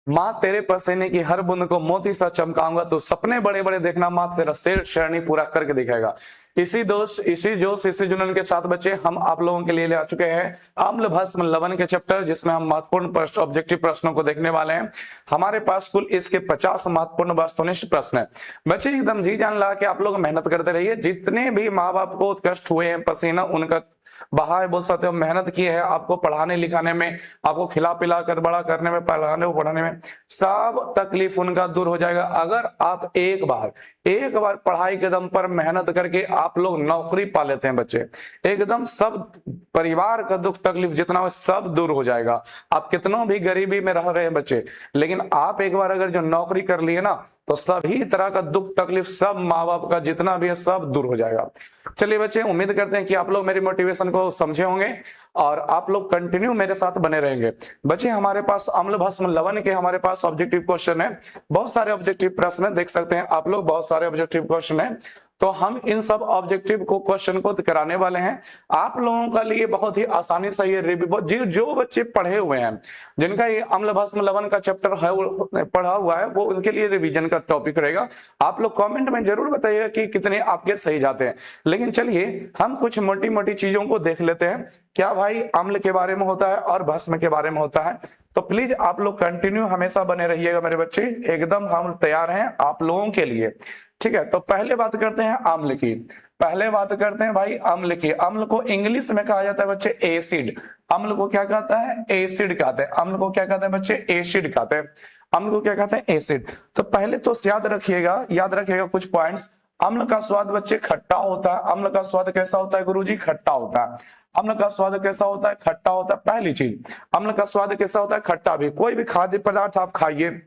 माँ तेरे पसीने की हर बूंद को मोती सा चमकाऊंगा, तो सपने बड़े बड़े देखना, माँ तेरा शेर शेरनी पूरा करके दिखाएगा। इसी दोस्त, इसी जोश, इसी जुनून के साथ बच्चे हम आप लोगों के लिए ले आ चुके हैं अम्ल भस्म लवण के चैप्टर, जिसमें हम महत्वपूर्ण प्रश्न, ऑब्जेक्टिव प्रश्नों को देखने वाले हैं। हमारे पास कुल इसके 50 महत्वपूर्ण वस्तुनिष्ठ प्रश्न है। बच्चे एकदम जी जान ला के आप लोग मेहनत करते रहिए। जितने भी माँ बाप को कष्ट हुए हैं, पसीना उनका बहा है, बोल सकते हो, मेहनत की है आपको पढ़ाने लिखाने में, आपको खिला पिला कर बड़ा करने में, पढ़ाने में, सब तकलीफ उनका दूर हो जाएगा अगर आप एक बार पढ़ाई के दम पर मेहनत करके आप लोग नौकरी पा लेते हैं। बच्चे एकदम सब परिवार का दुख तकलीफ जितना हो सब दूर हो जाएगा। आप कितनों भी गरीबी में रह रहे हैं बच्चे, लेकिन आप एक बार अगर जो नौकरी कर लिए ना, तो सभी तरह का दुख तकलीफ सब माँ बाप का जितना भी है सब दूर हो जाएगा। चलिए बच्चे, उम्मीद करते हैं कि आप लोग मेरी मोटिवेशन को समझे होंगे और आप लोग कंटिन्यू मेरे साथ बने रहेंगे। बच्चे हमारे पास अम्ल भस्म लवण के हमारे पास ऑब्जेक्टिव क्वेश्चन है, बहुत सारे ऑब्जेक्टिव प्रश्न है, देख सकते हैं आप लोग, बहुत सारे ऑब्जेक्टिव क्वेश्चन है। तो हम इन सब ऑब्जेक्टिव को क्वेश्चन को कराने वाले हैं आप लोगों का लिए बहुत ही आसानी से। ये जो बच्चे पढ़े हुए हैं, जिनका ये अम्ल भस्म लवण का चैप्टर है पढ़ा हुआ है, वो उनके लिए रिवीजन का टॉपिक रहेगा। आप लोग कमेंट में जरूर बताइएगा कि कितने आपके सही जाते हैं। लेकिन चलिए हम कुछ मोटी मोटी चीजों को देख लेते हैं, क्या भाई अम्ल के बारे में होता है और भस्म के बारे में होता है। तो प्लीज आप लोग कंटिन्यू हमेशा बने रहिएगा मेरे बच्चे, एकदम हम तैयार हैं आप लोगों के लिए, ठीक है। तो पहले बात करते हैं अम्ल की, पहले बात करते हैं भाई अम्ल की। अम्ल को इंग्लिश में कहा जाता है बच्चे एसिड। अम्ल को क्या कहता है? एसिड कहते हैं। अम्ल को क्या कहते हैं बच्चे? एसिड कहते हैं। अम्ल को क्या कहते हैं? एसिड। तो पहले तो याद रखिएगा कुछ पॉइंट्स। अम्ल का स्वाद बच्चे खट्टा होता है। अम्ल का स्वाद कैसा होता है गुरुजी? खट्टा होता है। अम्ल का स्वाद कैसा होता है? खट्टा होता है। पहली चीज, अम्ल का स्वाद कैसा होता है? खट्टा भी। कोई भी खाद्य पदार्थ आप खाइए,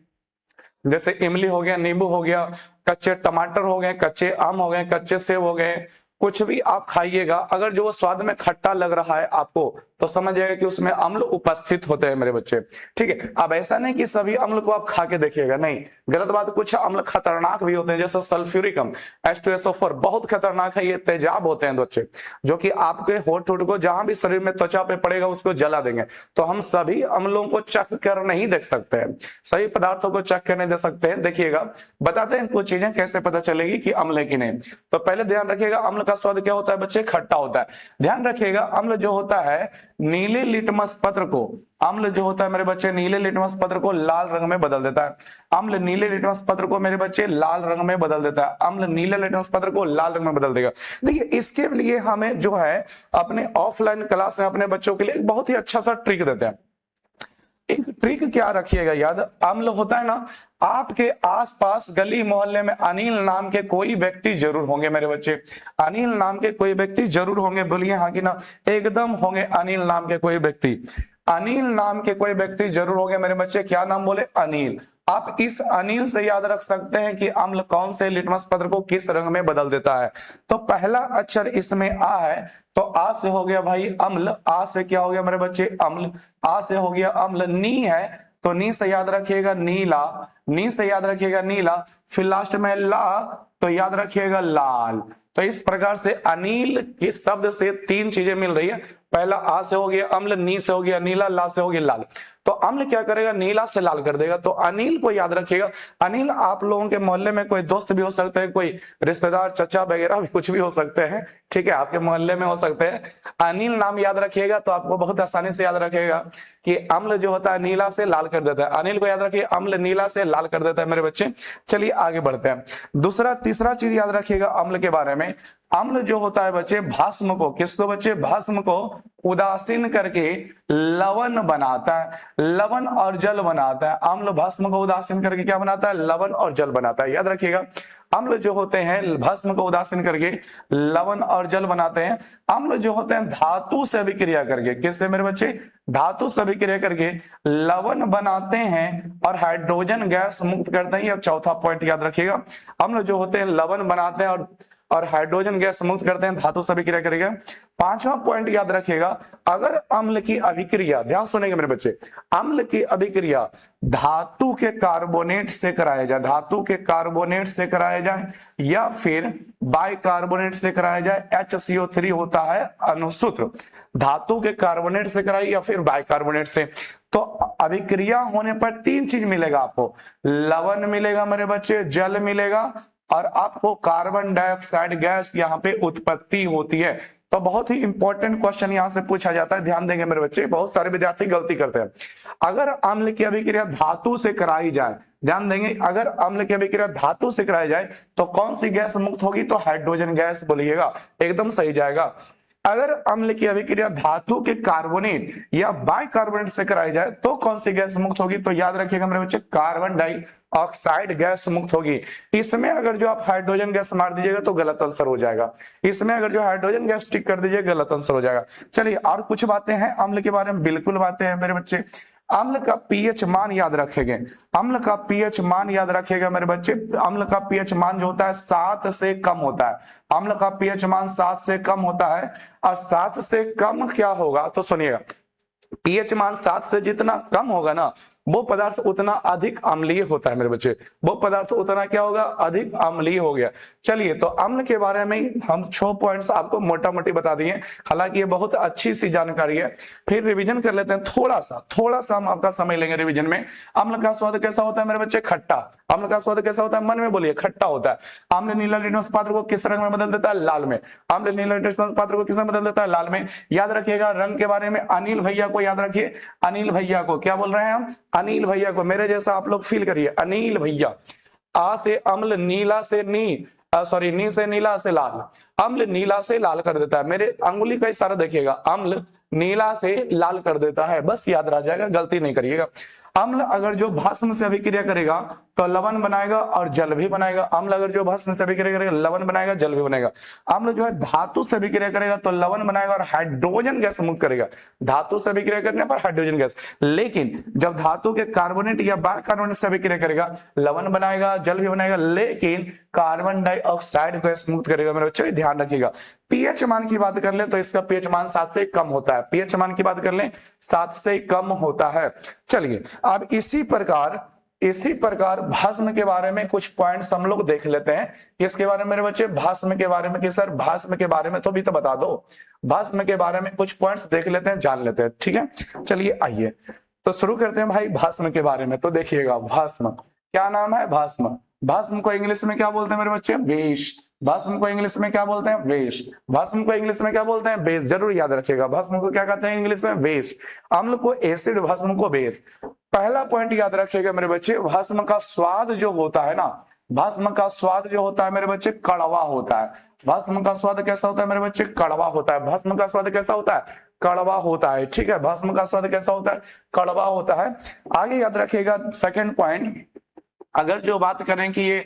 जैसे इमली हो गया, नींबू हो गया, कच्चे टमाटर हो गए, कच्चे आम हो गए, कच्चे सेब हो गए, कुछ भी आप खाइएगा, अगर जो स्वाद में खट्टा लग रहा है आपको, तो समझ जाएगा कि उसमें अम्ल उपस्थित होते हैं मेरे बच्चे, ठीक है। अब ऐसा नहीं कि सभी अम्ल को आप खा के देखिएगा, नहीं, गलत बात। कुछ अम्ल खतरनाक भी होते हैं, जैसे सल्फ्यूरिक अम्ल H2SO4 बहुत खतरनाक है, ये तेजाब होते हैं बच्चे, जो कि आपके होठ को जहां भी शरीर में त्वचा पे पड़ेगा उसको जला देंगे। तो हम सभी अम्लों को चख कर नहीं देख सकते हैं, सभी पदार्थों को चख कर नहीं दे सकते हैं। देखिएगा, बताते हैं कुछ चीजें कैसे पता चलेगी कि अम्ल है कि नहीं। तो पहले ध्यान रखिएगा, अम्ल का स्वाद क्या होता है बच्चे? खट्टा होता है। ध्यान रखिएगा, अम्ल जो होता है नीले लिटमस पत्र को, अम्ल जो होता है मेरे बच्चे नीले लिटमस पत्र को लाल रंग में बदल देता है। अम्ल नीले लिटमस पत्र को मेरे बच्चे लाल रंग में बदल देता है। अम्ल नीले लिटमस पत्र को लाल रंग में बदल देगा। देखिए, इसके लिए हमें जो है अपने ऑफलाइन क्लास में अपने बच्चों के लिए बहुत ही अच्छा सा ट्रिक देते हैं। एक ट्रिक क्या रखिएगा याद, अम्ल होता है ना, आपके आसपास गली मोहल्ले में अनिल नाम के कोई व्यक्ति जरूर होंगे मेरे बच्चे, अनिल नाम के कोई व्यक्ति जरूर होंगे। बोलिए हाँ कि ना? एकदम होंगे अनिल नाम के कोई व्यक्ति, अनिल नाम के कोई व्यक्ति जरूर होंगे मेरे बच्चे। क्या नाम बोले? अनिल। आप इस अनिल से याद रख सकते हैं कि अम्ल कौन से लिटमस पत्र को किस रंग में बदल देता है। तो पहला अक्षर इसमें आ है, तो आ से हो गया भाई अम्ल। आ से क्या हो गया मेरे बच्चे? अम्ल। आ से हो गया अम्ल। नी है, तो नी से याद रखिएगा नीला, नी से याद रखिएगा नीला। फिर लास्ट में ला, तो याद रखिएगा लाल। तो इस प्रकार से अनिल के शब्द से तीन चीजें मिल रही है। पहला आ से हो गया अम्ल, नी से हो गया नीला, ला से हो गया लाल। तो अम्ल क्या करेगा? नीला से लाल कर देगा। तो अनिल को याद रखिएगा। अनिल आप लोगों के मोहल्ले में कोई दोस्त भी हो सकते हैं, कोई रिश्तेदार, चचा वगैरह भी कुछ भी हो सकते हैं, ठीक है, आपके मोहल्ले में हो सकते हैं। अनिल नाम याद रखिएगा तो आपको बहुत आसानी से याद रखेगा कि अम्ल जो होता है नीला से लाल कर देता है। अनिल को याद रखिए, अम्ल नीला से लाल कर देता है मेरे बच्चे। चलिए आगे बढ़ते हैं। तीसरा चीज याद रखिएगा अम्ल के बारे में। अम्ल जो होता है बच्चे भस्म को, किसको बच्चे? भस्म को उदासीन करके लवण बनाता है, लवण और जल बनाता है। अम्ल भस्म को उदासीन करके क्या बनाता है? लवण और जल बनाता है। याद रखिएगा, अम्ल जो होते हैं भस्म को उदासीन करके लवण और जल बनाते हैं। अम्ल जो होते हैं धातु से अभिक्रिया करके, किससे मेरे बच्चे? धातु से अभिक्रिया करके लवण बनाते हैं और हाइड्रोजन गैस मुक्त करते हैं। अब चौथा पॉइंट याद रखिएगा, अम्ल जो होते हैं लवण बनाते हैं और हाइड्रोजन गैस मुक्त करते हैं, धातु से अभिक्रिया करेगा। पांचवा पॉइंट याद रखिएगा, अगर अम्ल की अभिक्रिया, ध्यान सुनेंगे मेरे बच्चे, अम्ल की अभिक्रिया धातु के कार्बोनेट से कराया जाए, धातु के कार्बोनेट से कराया जाए या फिर बाइकार्बोनेट से कराया जाए, HCO3 होता है अनुसूत्र। धातु के कार्बोनेट से कराई या फिर बाइकार्बोनेट से। तो अभिक्रिया होने पर तीन चीज मिलेगा आपको, लवण मिलेगा मेरे बच्चे, जल मिलेगा और आपको कार्बन डाइऑक्साइड गैस यहाँ पे उत्पत्ति होती है। तो बहुत ही इंपॉर्टेंट क्वेश्चन यहां से पूछा जाता है, ध्यान देंगे मेरे बच्चे, बहुत सारे विद्यार्थी गलती करते हैं। अगर अम्ल की अभिक्रिया धातु से कराई जाए, ध्यान देंगे, अगर अम्ल की अभिक्रिया धातु से कराई जाए तो कौन सी गैस मुक्त होगी, तो हाइड्रोजन गैस बोलिएगा, एकदम सही जाएगा। अगर अम्ल की अभिक्रिया धातु के कार्बोनेट या बाइकार्बोनेट से कराई जाए तो कौन सी गैस मुक्त होगी, तो याद रखिएगा मेरे बच्चे, कार्बन डाइऑक्साइड गैस मुक्त होगी। इसमें अगर जो आप हाइड्रोजन गैस मार दीजिएगा तो गलत आंसर हो जाएगा, इसमें अगर जो हाइड्रोजन गैस टिक कर दीजिएगा गलत आंसर हो जाएगा। चलिए और कुछ बातें हैं अम्ल के बारे में, बिल्कुल बातें हैं मेरे बच्चे। अम्ल का पीएच मान याद रखेंगे, अम्ल का पीएच मान याद रखिएगा मेरे बच्चे, अम्ल का पीएच मान जो होता है 7 से कम होता है, अम्ल का पीएच मान 7 से कम होता है। और 7 से कम क्या होगा, तो सुनिएगा, पीएच मान 7 से जितना कम होगा ना वो पदार्थ उतना अधिक अम्लीय होता है मेरे बच्चे, वो पदार्थ उतना क्या होगा, अधिक अम्लीय हो गया। चलिए तो अम्ल के बारे में हम 6 पॉइंट्स आपको मोटा मोटी बता दिए, हालांकि ये बहुत अच्छी सी जानकारी है। फिर रिवीजन कर लेते हैं थोड़ा सा हम आपका समय लेंगे रिवीजन में। अम्ल का स्वाद कैसा होता है मेरे बच्चे, खट्टा। अम्ल का स्वाद कैसा होता है, मन में बोलिए, खट्टा होता है। अम्ल नीला लिटमस पात्र को किस रंग में बदल देता है, लाल में। अम्ल नीला लिटमस पात्र को किस रंग में बदल देता है, लाल में। याद रखिएगा रंग के बारे में अनिल भैया को याद रखिए, अनिल भैया को क्या बोल रहे हैं हम, अनिल भैया को, मेरे जैसा आप लोग फील करिए, अनिल भैया। आ से अम्ल, नीला से नी से नीला से लाल, अम्ल नीला से लाल कर देता है, मेरे अंगुली का इशारा देखिएगा, अम्ल नीला से लाल कर देता है, बस याद रह जाएगा, गलती नहीं करिएगा। अम्ल अगर जो भस्म से अभिक्रिया करेगा तो लवण बनाएगा और जल भी बनाएगा। अम्ल अगर जो भस्म से अभिक्रिया करेगा लवण बनाएगा, जल भी बनाएगा। अम्ल जो है धातु से अभिक्रिया करेगा तो लवण बनाएगा और हाइड्रोजन गैस मुक्त करेगा, धातु से अभिक्रिया करने पर हाइड्रोजन गैस। लेकिन जब धातु के कार्बोनेट या बाइकार्बोनेट से अभिक्रिया करेगा लवण बनाएगा, जल भी बनाएगा, लेकिन कार्बन डाइऑक्साइड गैस मुक्त करेगा। मेरे बच्चों ध्यान रखिएगा। पीएच मान की बात कर ले तो इसका पीएच मान 7 से कम होता है, पीएच मान की बात कर ले 7 से कम होता है। चलिए अब इसी प्रकार भस्म के बारे में कुछ पॉइंट्स हम लोग देख लेते हैं। किसके बारे में मेरे बच्चे, भस्म के बारे में। कि सर भस्म के बारे में तो भी तो बता दो, भस्म के बारे में कुछ पॉइंट्स देख लेते हैं, जान लेते हैं, ठीक है। चलिए आइए तो शुरू करते हैं भाई भस्म के बारे में। तो देखिएगा भस्म क्या नाम है, भस्म। भस्म को इंग्लिश में क्या बोलते हैं मेरे बच्चे, वेस्ट। भस्म को इंग्लिश में क्या बोलते हैं, वेस्ट। भस्म को इंग्लिश में क्या बोलते हैं, बेस। जरूर याद रखिएगा भस्म को क्या कहते हैं इंग्लिश में, वेस्ट। अम्ल को एसिड, भस्म को बेस। पहला पॉइंट याद रखिएगा मेरे बच्चे, भस्म का स्वाद जो होता है ना, भस्म का स्वाद जो होता है मेरे बच्चे कड़वा होता है। भस्म का स्वाद कैसा होता है मेरे बच्चे, कड़वा होता है। भस्म का स्वाद कैसा होता है, कड़वा होता है, ठीक है। भस्म का स्वाद कैसा होता है, कड़वा होता है। आगे याद रखिएगा सेकंड पॉइंट, अगर जो बात करें कि ये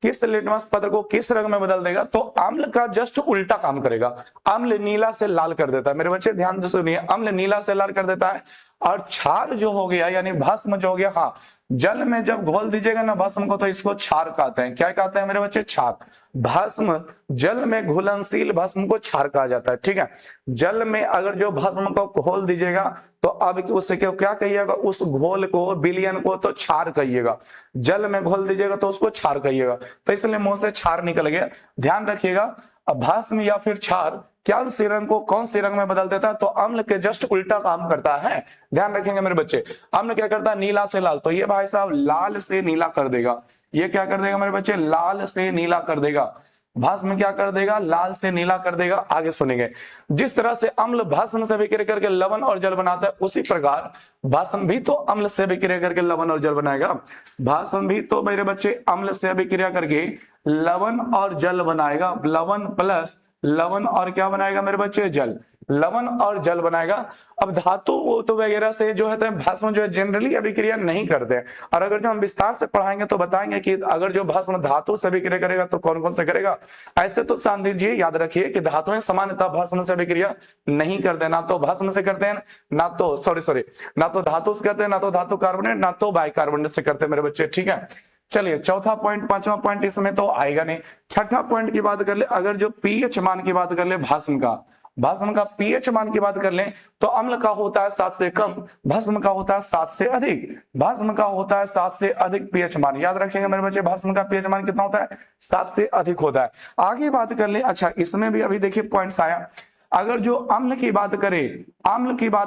किस लिटमस पत्र को किस रंग में बदल देगा, तो अम्ल का जस्ट उल्टा काम करेगा। अम्ल नीला से लाल कर देता है मेरे बच्चे, ध्यान से सुनिए, अम्ल नीला से लाल कर देता है। और क्षार जो हो गया यानी भस्म जो हो गया, हाँ, जल में जब घोल दीजिएगा ना भस्म को तो इसको क्षार कहते हैं। क्या कहते हैं मेरे बच्चे, क्षार। भस्म जल में घुलनशील भस्म को क्षार कहा जाता है, ठीक है। जल में अगर जो भस्म को घोल दीजिएगा तो अब उससे क्या कहिएगा, उस घोल को, विलयन को तो क्षार कहिएगा। जल में घोल दीजिएगा तो उसको क्षार कहिएगा, तो इसलिए मुंह से क्षार निकल गया। ध्यान रखिएगा भस्म या फिर क्षार क्या उसी रंग को कौन सी रंग में बदल देता है, तो अम्ल के जस्ट उल्टा काम करता है। ध्यान रखेंगे मेरे बच्चे, अम्ल क्या करता है, नीला से लाल, तो ये भाई साहब लाल से नीला कर देगा। ये क्या कर देगा मेरे बच्चे, लाल से नीला कर देगा। भस्म क्या कर देगा, लाल से नीला कर देगा। आगे सुनेंगे, जिस तरह से अम्ल भस्म से अभिक्रिया करके लवण और जल बनाता है, उसी प्रकार भस्म भी तो अम्ल से अभिक्रिया करके लवण और जल बनाएगा। भस्म भी तो मेरे बच्चे अम्ल से अभिक्रिया करके लवण और जल बनाएगा। लवण प्लस लवण और क्या बनाएगा मेरे बच्चे, जल। लवण और जल बनाएगा। अब धातु तो वगैरह से जो है भस्म जो है जनरली अभिक्रिया नहीं करते हैं, और अगर जो हम विस्तार से पढ़ाएंगे तो बताएंगे कि अगर जो भस्म धातु से अभिक्रिया करेगा तो कौन कौन से करेगा। ऐसे तो ध्यान दीजिए, याद रखिए कि धातुएं सामान्यतः भस्म से अभिक्रिया नहीं करते, ना तो भस्म से करते हैं, ना तो ना तो धातु से करते हैं, ना तो धातु कार्बोनेट, ना तो बाइकार्बोनेट से करते हैं मेरे बच्चे, ठीक है। चलिए चौथा पॉइंट, पांचवा पॉइंट इसमें तो आएगा नहीं। छठा पॉइंट की बात कर ले, अगर जो पीएच मान की बात कर ले भस्म का पीएच मान की बात कर ले तो अम्ल का होता है 7 से कम, भस्म का होता है 7 से अधिक। भस्म का होता है 7 से अधिक पीएच मान, याद रखेंगे मेरे बच्चे, भस्म का पीएच मान कितना होता है, 7 से अधिक होता है। आगे बात कर ले, अच्छा इसमें भी अभी देखिए पॉइंट्स आया, अगर जो अम्ल की बात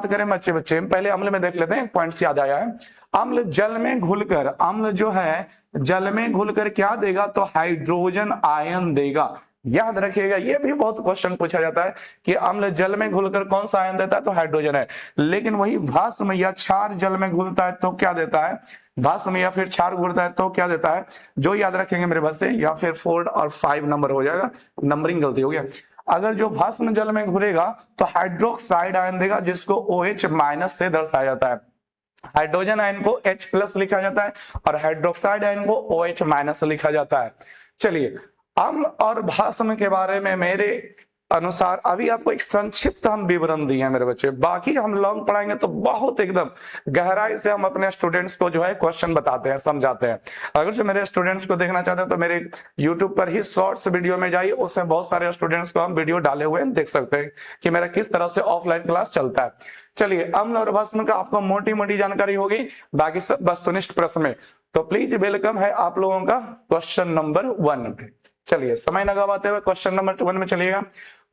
करें बच्चे पहले अम्ल में देख लेते हैं, पॉइंट्स याद आया है। अम्ल जल में घुलकर, अम्ल जो है जल में घुलकर क्या देगा, तो हाइड्रोजन आयन देगा। याद रखिएगा, ये भी बहुत क्वेश्चन पूछा जाता है कि अम्ल जल में घुलकर कौन सा आयन देता है, तो हाइड्रोजन है। लेकिन वही भस्म या क्षार जल में घुलता है तो क्या देता है, भस्म या फिर क्षार घुलता है तो क्या देता है, जो याद रखेंगे मेरे बस से, या फिर 4 और 5 नंबर हो जाएगा, नंबरिंग गलती हो गया। अगर जो भस्म जल में घुलेगा तो हाइड्रोक्साइड आयन देगा, जिसको OH- से दर्शाया जाता है। हाइड्रोजन आयन को H+ लिखा जाता है और हाइड्रोक्साइड आयन को OH- लिखा जाता है। चलिए, अम्ल और भस्म के बारे में मेरे अनुसार अभी आपको एक संक्षिप्त हम विवरण दिए हैं मेरे बच्चे, बाकी हम लॉन्ग पढ़ाएंगे तो बहुत एकदम गहराई से हम अपने स्टूडेंट्स को जो है क्वेश्चन बताते हैं, समझाते हैं। अगर जो मेरे स्टूडेंट्स को देखना चाहते हैं तो मेरे यूट्यूब पर ही शॉर्ट्स वीडियो में जाइए, उसमें बहुत सारे स्टूडेंट्स को हम वीडियो डाले हुए हैं, देख सकते हैं कि मेरा किस तरह से ऑफलाइन क्लास चलता है। चलिए, अम्ल और भस्म का आपको मोटी मोटी जानकारी होगी, बाकी सब वस्तुनिष्ठ प्रश्न में। तो प्लीज वेलकम है आप लोगों का क्वेश्चन नंबर 1 पे। चलिए, समय न गवाते हुए क्वेश्चन नंबर 1 में चलिएगा।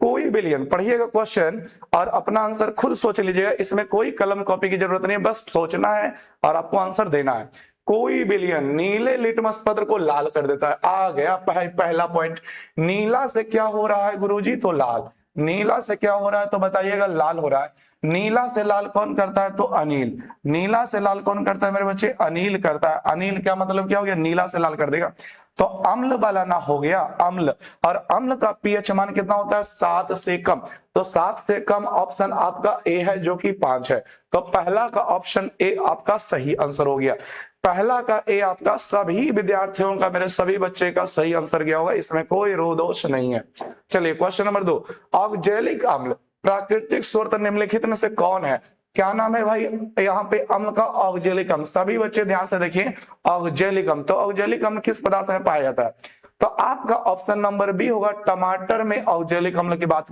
कोई बिलियन, पढ़िएगा क्वेश्चन और अपना आंसर खुद सोच लीजिएगा, इसमें कोई कलम कॉपी की जरूरत नहीं है, बस सोचना है और आपको आंसर देना है। कोई बिलियन नीले लिटमस पत्र को लाल कर देता है। आ गया पहला पॉइंट। नीला से क्या हो रहा है गुरुजी, तो लाल। नीला से क्या हो रहा है तो बताइएगा, लाल हो रहा है। नीला से लाल कौन करता है, तो अनिल। नीला से लाल कौन करता है मेरे बच्चे, अनिल करता है। अनिल क्या मतलब क्या हो गया, नीला से लाल कर देगा। तो अम्ल वाला ना हो गया, अम्ल। और अम्ल का पीएच मान कितना होता है, 7 से कम। तो 7 से कम ऑप्शन आपका ए है, जो कि 5 है। तो पहला का ऑप्शन ए आपका सही आंसर हो गया। पहला का ए आपका सभी विद्यार्थियों का, मेरे सभी बच्चे का सही आंसर गया होगा, इसमें कोई रो दोष नहीं है। चलिए, क्वेश्चन नंबर 2। ऑक्जेलिक अम्ल प्राकृतिक स्रोत निम्नलिखित में से कौन है। क्या नाम है भाई यहाँ पे अम्ल का, ऑक्जेलिक अम्ल। सभी बच्चे ध्यान से देखिए, ऑक्जेलिक अम्ल। तो ऑक्जेलिक अम्ल किस पदार्थ में पाया जाता है, तो आपका ऑप्शन नंबर बी होगा, टमाटर में ऑक्जेलिक अम्ल की बात,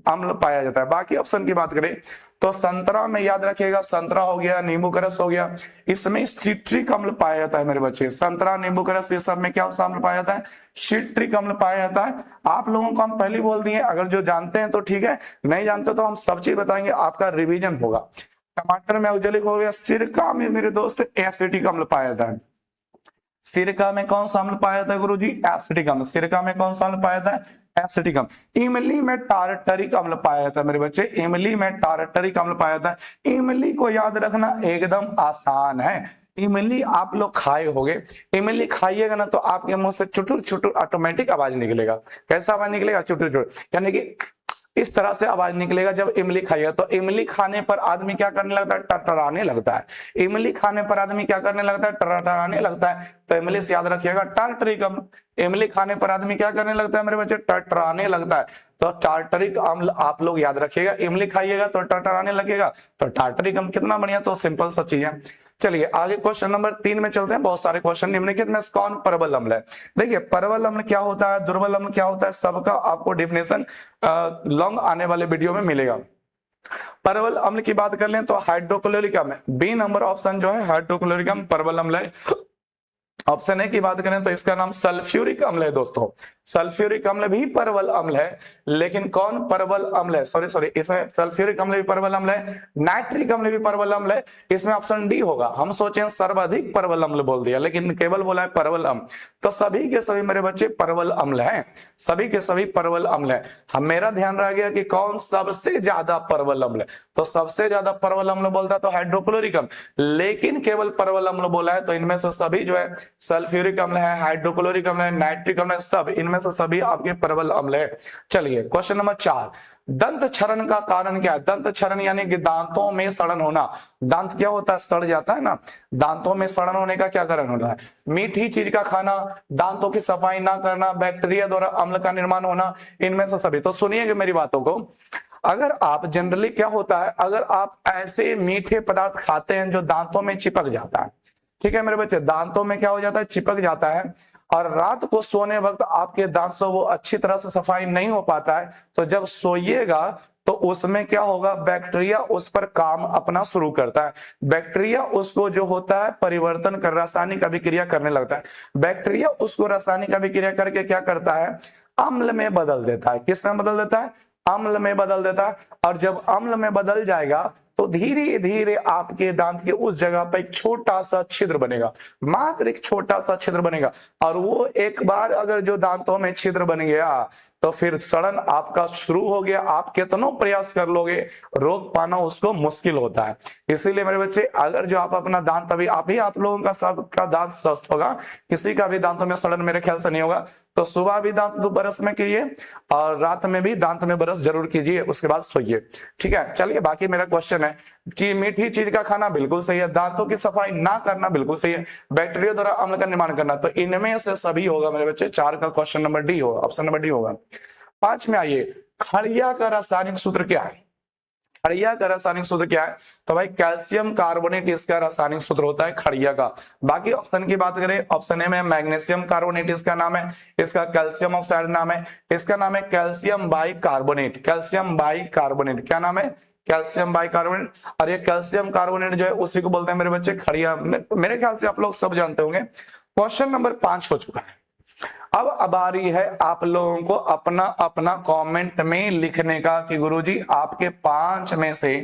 अम्ल पाया जाता है। बाकी ऑप्शन की बात करें तो संतरा में, याद रखिएगा, संतरा हो गया, नींबू का रस हो गया, इसमें सिट्रिक अम्ल पाया जाता है मेरे बच्चे। संतरा, नींबू का रस, ये सब में क्या अम्ल पाया जाता है, सिट्रिक अम्ल पाया जाता है। आप लोगों को हम पहले बोल दिए, अगर जो जानते हैं तो ठीक है, नहीं जानते तो हम सब चीज बताएंगे, आपका रिवीजन होगा। टमाटर में ऑक्जेलिक हो गया। सिरका में मेरे दोस्त एसिटिक अम्ल पाया जाता है। सिरका में कौन सा अम्ल पाया जाता है गुरुजी, एसिटिक अम्ल। सिरका में कौन सा अम्ल पाया जाता है, एसिटिक अम्ल। इमली में टारटरिक अम्ल पाया जाता है मेरे बच्चे। इमली में टारटरिक अम्ल पाया जाता है। इमली को याद रखना एकदम आसान है। इमली आप लोग खाए होंगे, इमली खाइएगा ना तो आपके मुंह से चुटुर चुटुर ऑटोमेटिक आवाज निकलेगा। कैसा आवाज निकलेगा, चुटुर चुटुर, यानी कि इस तरह से आवाज निकलेगा जब इमली खाइएगा। तो इमली खाने पर आदमी क्या करने लगता है, टरटराने लगता है। इमली खाने पर आदमी क्या करने लगता है, टरटराने लगता है। तो इमली से याद रखिएगा, टार्टरिक अम्ल। इमली खाने पर आदमी क्या करने लगता है मेरे बच्चे, टरटराने लगता है। तो टार्टरिक अम्ल आप लोग याद रखिएगा। इमली खाइएगा तो टरटराने लगेगा, तो टार्टरिक अम्ल। कितना बढ़िया, तो सिंपल सा चीज है। चलिए, आगे क्वेश्चन नंबर 3 में चलते हैं। बहुत सारे क्वेश्चन निम्नलिखित में कौन प्रबल अम्ल है। देखिए, प्रबल अम्ल क्या होता है, दुर्बल अम्ल क्या होता है, सबका आपको डिफिनेशन लॉन्ग आने वाले वीडियो में मिलेगा। प्रबल अम्ल की बात कर लें तो हाइड्रोक्लोरिक अम्ल, बी नंबर ऑप्शन जो है हाइड्रोक्लोरिक अम्ल प्रबल अम्ल है। ऑप्शन ए की बात करें तो इसका नाम सल्फ्यूरिक अम्ल है दोस्तों। सल्फ्यूरिक अम्ल भी प्रबल अम्ल है, लेकिन कौन प्रबल अम्ल है, सॉरी इसमें सल्फ्यूरिक अम्ल भी प्रबल अम्ल है, नाइट्रिक अम्ल भी प्रबल अम्ल है। इसमें ऑप्शन डी होगा। हम सोचे सर्वाधिक प्रबल अम्ल बोल दिया, लेकिन केवल बोला है प्रबल अम्ल। तो सभी के सभी मेरे बच्चे प्रबल अम्ल हैं, सभी के सभी प्रबल अम्ल है। हम, मेरा ध्यान रह गया कि कौन सबसे ज्यादा प्रबल अम्ल है, तो सबसे ज्यादा प्रबल अम्ल बोलता है तो हाइड्रोक्लोरिक अम्ल, लेकिन केवल प्रबल अम्ल बोला है तो इनमें से सभी जो है सल्फ्यूरिक अम्ल है, हाइड्रोक्लोरिक अम्ल है, नाइट्रिक अम्ल है, सब इनमें से सभी आपके प्रबल अम्ल है। चलिए, क्वेश्चन नंबर 4। दंत क्षरण का कारण क्या है। दंत क्षरण यानी कि दांतों में सड़न होना। दांत क्या होता है, सड़ जाता है ना। दांतों में सड़न होने का क्या कारण होता है, मीठी चीज का खाना, दांतों की सफाई ना करना, बैक्टीरिया द्वारा अम्ल का निर्माण होना, इनमें से सभी। तो सुनिएगा मेरी बातों को। अगर आप जनरली क्या होता है, अगर आप ऐसे मीठे पदार्थ खाते हैं जो दांतों में चिपक जाता है, ठीक है मेरे बच्चे, दांतों में क्या हो जाता है, चिपक जाता है, और रात को सोने वक्त आपके दांत से वो अच्छी तरह से सफाई नहीं हो पाता है, तो जब सोइएगा तो उसमें क्या होगा, बैक्टीरिया उस पर काम अपना शुरू करता है। बैक्टीरिया उसको जो होता है परिवर्तन कर, रासायनिक अभिक्रिया करने लगता है। बैक्टीरिया उसको रासायनिक अभिक्रिया करके क्या करता है, अम्ल में बदल देता है। किस में बदल देता है, अम्ल में बदल देता है, और जब अम्ल में बदल जाएगा तो धीरे धीरे आपके दांत के उस जगह पर एक छोटा सा छिद्र बनेगा, मात्र एक छोटा सा छिद्र बनेगा। और वो एक बार अगर जो दांतों में छिद्र बन गया तो फिर सड़न आपका शुरू हो गया। आप कितनों प्रयास कर लोगे, रोक पाना उसको मुश्किल होता है। इसीलिए मेरे बच्चे, अगर जो आप अपना दांत, अभी आप लोगों का सबका दांत स्वस्थ होगा, किसी का भी दांतों में सड़न मेरे ख्याल से नहीं होगा, तो सुबह भी दांत ब्रश में कीजिए और रात में भी दांत में ब्रश जरूर कीजिए, उसके बाद सोइए। ठीक है, चलिए बाकी मेरा क्वेश्चन है कि मीठी चीज का खाना बिल्कुल सही है, दांतों की सफाई ना करना बिल्कुल सही है, बैक्टीरिया द्वारा अम्ल का निर्माण करना, तो इनमें से सभी होगा मेरे बच्चे। 4 का क्वेश्चन नंबर डी होगा, ऑप्शन नंबर डी होगा। 5 में आइए, खड़िया का रासायनिक सूत्र क्या है? खड़िया का रासायनिक सूत्र क्या है? तो भाई कैल्शियम कार्बोनेट इसका रासायनिक सूत्र होता है खड़िया का। बाकी ऑप्शन की बात करें, ऑप्शन ए में मैग्नीशियम कार्बोनेट इसका नाम है, इसका कैल्शियम ऑक्साइड नाम है, इसका नाम है कैल्शियम बाइकार्बोनेट। कैल्शियम बाइकार्बोनेट क्या नाम है? Calcium bicarbonate. और ये कैल्शियम कार्बोनेट जो है उसी को बोलते हैं मेरे बच्चे खड़िया। मेरे ख्याल से आप लोग सब जानते होंगे। क्वेश्चन नंबर 5 हो चुका है। अब बारी है आप लोगों को अपना अपना कमेंट में लिखने का कि गुरुजी आपके 5 में से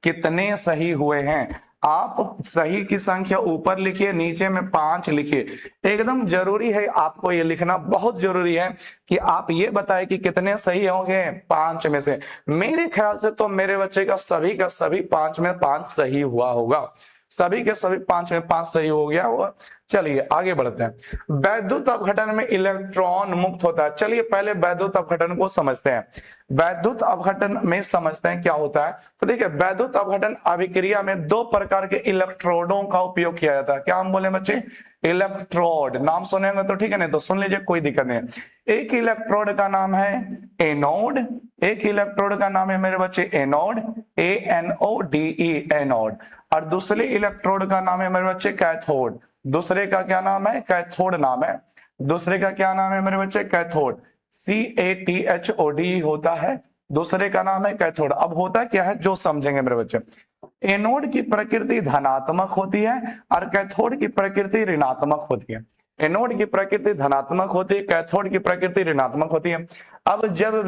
कितने सही हुए हैं। आप सही की संख्या ऊपर लिखिए, नीचे में 5 लिखिए। एकदम जरूरी है आपको ये लिखना, बहुत जरूरी है कि आप ये बताएं कि कितने सही होंगे 5 में से। मेरे ख्याल से तो मेरे बच्चे का सभी 5 में 5 सही हुआ होगा, सभी के सभी 5 में 5 सही हो गया हुआ। चलिए आगे बढ़ते हैं। वैद्युत अपघटन में इलेक्ट्रॉन मुक्त होता है। चलिए पहले वैद्युत अपघटन को समझते हैं। वैद्युत अपघटन में समझते हैं क्या होता है। तो देखिए, वैद्युत अपघटन अभिक्रिया में 2 प्रकार के इलेक्ट्रोडों का उपयोग किया जाता है। क्या हम बोले बच्चे? इलेक्ट्रोड। नाम सुनेंगे तो ठीक है, नहीं तो सुन लीजिए, कोई दिक्कत नहीं। एक इलेक्ट्रोड का नाम है एनोड, एक इलेक्ट्रोड का नाम है मेरे बच्चे एनोड, ANODE एनोड, और दूसरे इलेक्ट्रोड का नाम है मेरे बच्चे कैथोड। दूसरे का क्या नाम है? कैथोड नाम है। दूसरे का क्या नाम है मेरे बच्चे? कैथोड। CATHOD होता है, दूसरे का नाम है कैथोड। अब होता क्या है जो समझेंगे मेरे बच्चे। एनोड की प्रकृति धनात्मक होती है और कैथोड की प्रकृति ऋणात्मक होती है। एनोड की प्रकृति धनात्मक होती है, कैथोड की प्रकृति ऋणात्मक होती है। अब जब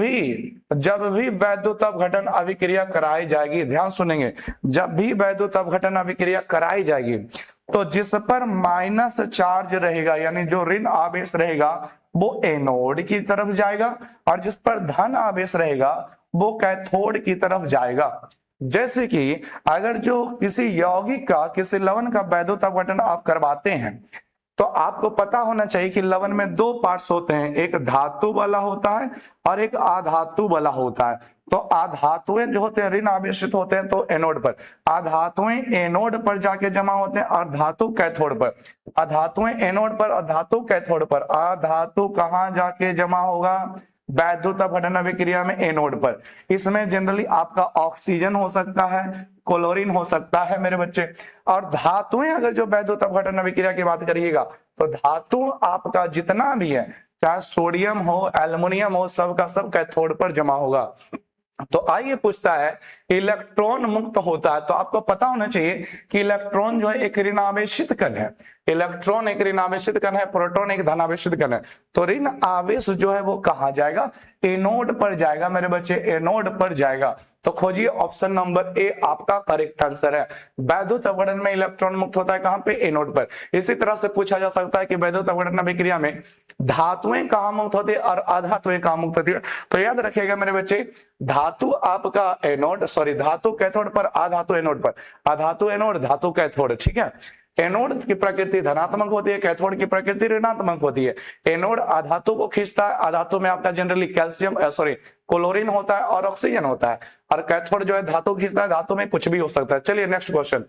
भी वैद्युत अपघटन अभिक्रिया कराई जाएगी, ध्यान सुनेंगे, जब भी वैद्युत अपघटन अभिक्रिया कराई जाएगी तो जिस पर माइनस चार्ज रहेगा, यानी जो ऋण आवेश रहेगा, वो एनोड की तरफ जाएगा, और जिस पर धन आवेश रहेगा वो कैथोड की तरफ जाएगा। जैसे कि अगर जो किसी यौगिक का, किसी लवण का वैद्युत अपघटन आप करवाते हैं तो आपको पता होना चाहिए कि लवण में 2 पार्ट्स होते हैं, एक धातु वाला होता है और एक अधातु वाला होता है। तो अधातुएं जो होते हैं ऋण आवेशित होते हैं तो एनोड पर, अधातुएं एनोड पर जाके जमा होते हैं और धातु कैथोड पर। अधातुएं एनोड पर और धातु कैथोड पर। अधातु कहां जाके जमा होगा? वैद्युत अपघटन अभिक्रिया में एनोड पर। इसमें जनरली आपका ऑक्सीजन हो सकता है, क्लोरीन हो सकता है मेरे बच्चे। और धातुएं अगर जो वैद्युत अपघटन अभिक्रिया की बात करिएगा तो धातु आपका जितना भी है, चाहे सोडियम हो, एल्युमिनियम हो, सबका सब कैथोड पर जमा होगा। तो आइए पूछता है, इलेक्ट्रॉन मुक्त होता है तो आपको पता होना चाहिए कि इलेक्ट्रॉन जो है एक ऋणावेशित कण है। इलेक्ट्रॉन एक ऋणावेशित कण है, प्रोटॉन एक धनावेशित कण है। तो ऋण आवेश जो है वो कहां जाएगा? एनोड पर जाएगा मेरे बच्चे, एनोड पर जाएगा। तो खोजिए, ऑप्शन नंबर ए आपका करेक्ट आंसर है। वैद्युत अपघटन में इलेक्ट्रॉन मुक्त होता है कहां पे? एनोड पर। इसी तरह से पूछा जा सकता है कि वैद्युत अपघटन अभिक्रिया में धातुएं कहां मुक्त होती है और अधातुएं कहां मुक्त होती है। तो याद रखिएगा मेरे बच्चे, धातु आपका एनोड, सॉरी धातु कैथोड पर, अधातु एनोड पर। अधातु एनोड, धातु कैथोड, ठीक है। एनोड की प्रकृति धनात्मक होती है, कैथोड की प्रकृति ऋणात्मक होती है। एनोड अधातु को खींचता है, अधातु में आपका जनरली कैल्शियम सॉरी क्लोरीन होता है और ऑक्सीजन होता है, और कैथोड जो है धातु खींचता है, धातु में कुछ भी हो सकता है। चलिए नेक्स्ट क्वेश्चन।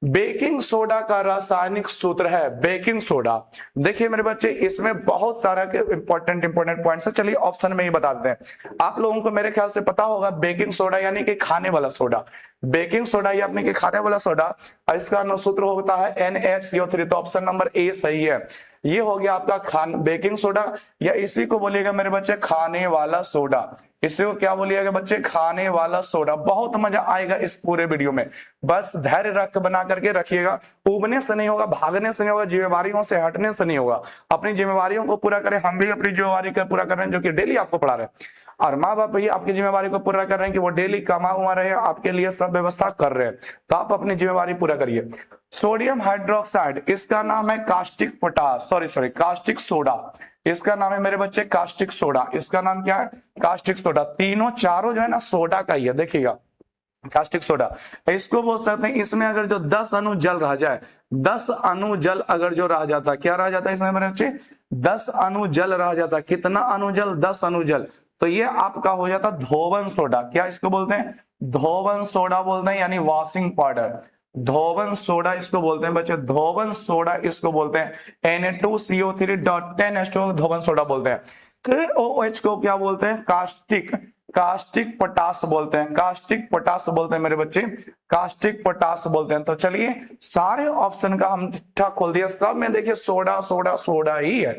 बेकिंग सोडा का रासायनिक सूत्र है, बेकिंग सोडा। देखिए मेरे बच्चे, इसमें बहुत सारा के इंपॉर्टेंट पॉइंट्स है। चलिए ऑप्शन में ही बता देते हैं। आप लोगों को मेरे ख्याल से पता होगा बेकिंग सोडा यानी कि खाने वाला सोडा। बेकिंग सोडा या अपने के खाने वाला सोडा, इसका सूत्र होता है NaCO3। तो ऑप्शन नंबर ए सही है। ये हो गया आपका बेकिंग सोडा, या इसी को बोलिएगा मेरे बच्चे खाने वाला सोडा। इसी को क्या बोलिएगा बच्चे, खाने वाला सोडा। बहुत मजा आएगा इस पूरे वीडियो में, बस धैर्य रख बना करके रखिएगा। उबने से नहीं होगा, भागने से नहीं होगा, जिम्मेवारियों से हटने से नहीं होगा। अपनी जिम्मेवारियों को पूरा करें, हम भी अपनी जिम्मेवारी का पूरा कर रहे हैं जो कि डेली आपको पढ़ा रहे हैं, और माँ बाप भी आपकी जिम्मेवारी को पूरा कर रहे हैं कि वो डेली कमा उमा रहे हैं, आपके लिए सब व्यवस्था कर रहे हैं, तो आप अपनी जिम्मेवारी पूरा करिए। सोडियम हाइड्रोक्साइड, इसका नाम है caustic potash, sorry caustic soda. इसका नाम है मेरे बच्चे कास्टिक सोडा। इसका नाम क्या है, कास्टिक सोडा। तीनों चारों जो है ना सोडा का ही है, देखिएगा कास्टिक सोडा। इसको बोल सकते हैं, इसमें अगर जो 10 अणु जल रह जाए, 10 अणु जल अगर जो रह जाता, क्या रह जाता है इसमें मेरे बच्चे, 10 अणु जल रह जाता। कितना अणु जल, 10 अणु जल, तो ये आपका हो जाता धोवन सोडा। क्या इसको बोलते हैं, धोवन सोडा बोलते हैं, यानी वॉशिंग पाउडर। धोवन सोडा इसको बोलते हैं बच्चे, धोवन सोडा इसको बोलते हैं। Na2CO3.10H2 धोवन सोडा बोलते हैं। KOH को क्या बोलते हैं, कास्टिक पोटास बोलते हैं, कास्टिक पोटास बोलते हैं मेरे बच्चे, कास्टिक पोटास बोलते हैं। तो चलिए सारे ऑप्शन का हम ठीक खोल दिया, सब में देखिए सोडा सोडा सोडा ही है।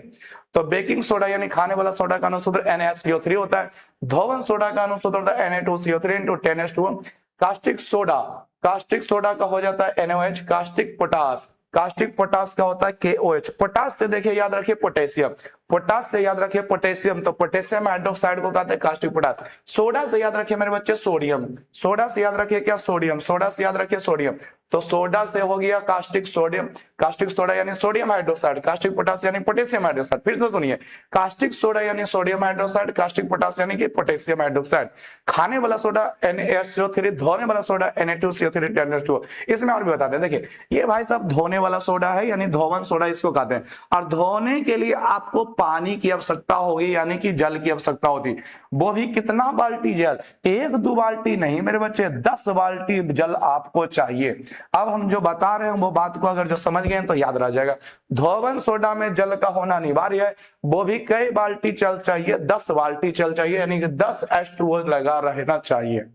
तो बेकिंग सोडा यानी खाने वाला सोडा का अनुसूत्र NaCO3 होता है। धोवन सोडा का अनुसूत्र होता है Na2CO3 × 10H2। कास्टिक सोडा का हो जाता है NaOH। कास्टिक पोटास का होता है KOH। पोटास से देखिए याद रखिए पोटेशियम, पोटास से याद रखिए पोटेशियम, तो पोटेशियम हाइड्रोक्साइड को कहते हैं कास्टिक पोटास। सोडा से याद रखिए मेरे बच्चे सोडियम, सोडा से याद रखिए क्या, सोडियम, सोडा से याद रखिए सोडियम। तो सोडा से हो गया कास्टिक सोडियम, कास्टिक सोडा यानी सोडियम हाइड्रोक्साइड, कास्टिक पोटास यानी पोटेशियम हाइड्रोक्साइड। फिर से सुनिए, कास्टिक सोडा यानी सोडियम हाइड्रोक्साइड, कास्टिक पोटास यानी कि पोटेशियम हाइड्रोक्साइड। खाने वाला सोडा NaCO3, धोने वाला सोडा Na2CO3 इसमें और भी बता दें, देखिए ये भाई साहब धोने वाला सोडा है, यानी धोवन सोडा इसको कहते हैं। और धोने के लिए आपको पानी की आवश्यकता होगी, यानी कि जल की आवश्यकता होती, वो भी कितना बाल्टी जल, 1-2 बाल्टी नहीं मेरे बच्चे, 10 बाल्टी जल आपको चाहिए। अब हम जो बता रहे हैं वो बात को अगर जो समझ गए तो याद रह जाएगा। धोवन सोडा में जल का होना अनिवार्य है, वो भी कई बाल्टी जल चाहिए, 10 बाल्टी जल चाहिए, यानी कि 10 H2O लगा रहना चाहिए।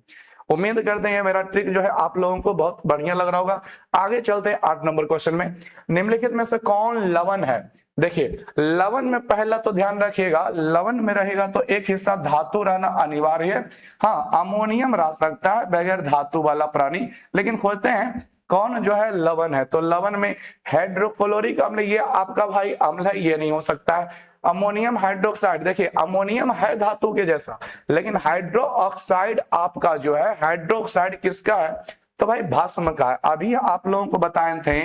उम्मीद करते हैं मेरा ट्रिक जो है आप लोगों को बहुत बढ़िया लग रहा होगा। आगे चलते हैं 8 नंबर क्वेश्चन में। निम्नलिखित में से कौन लवण है, देखिए लवण में पहला तो ध्यान रखिएगा, लवण में रहेगा तो एक हिस्सा धातु रहना अनिवार्य है। हाँ, अमोनियम रह सकता है बगैर धातु वाला प्राणी, लेकिन खोजते हैं कौन जो है लवण है। तो लवण में हाइड्रोक्लोरिक अम्ल, ये आपका भाई अम्ल है, ये नहीं हो सकता है। अमोनियम हाइड्रोक्साइड, देखिए अमोनियम है धातु के जैसा, लेकिन हाइड्रो ऑक्साइड आपका जो है, हाइड्रोक्साइड किसका है, तो भाई भस्म का है। अभी आप लोगों को बताए थे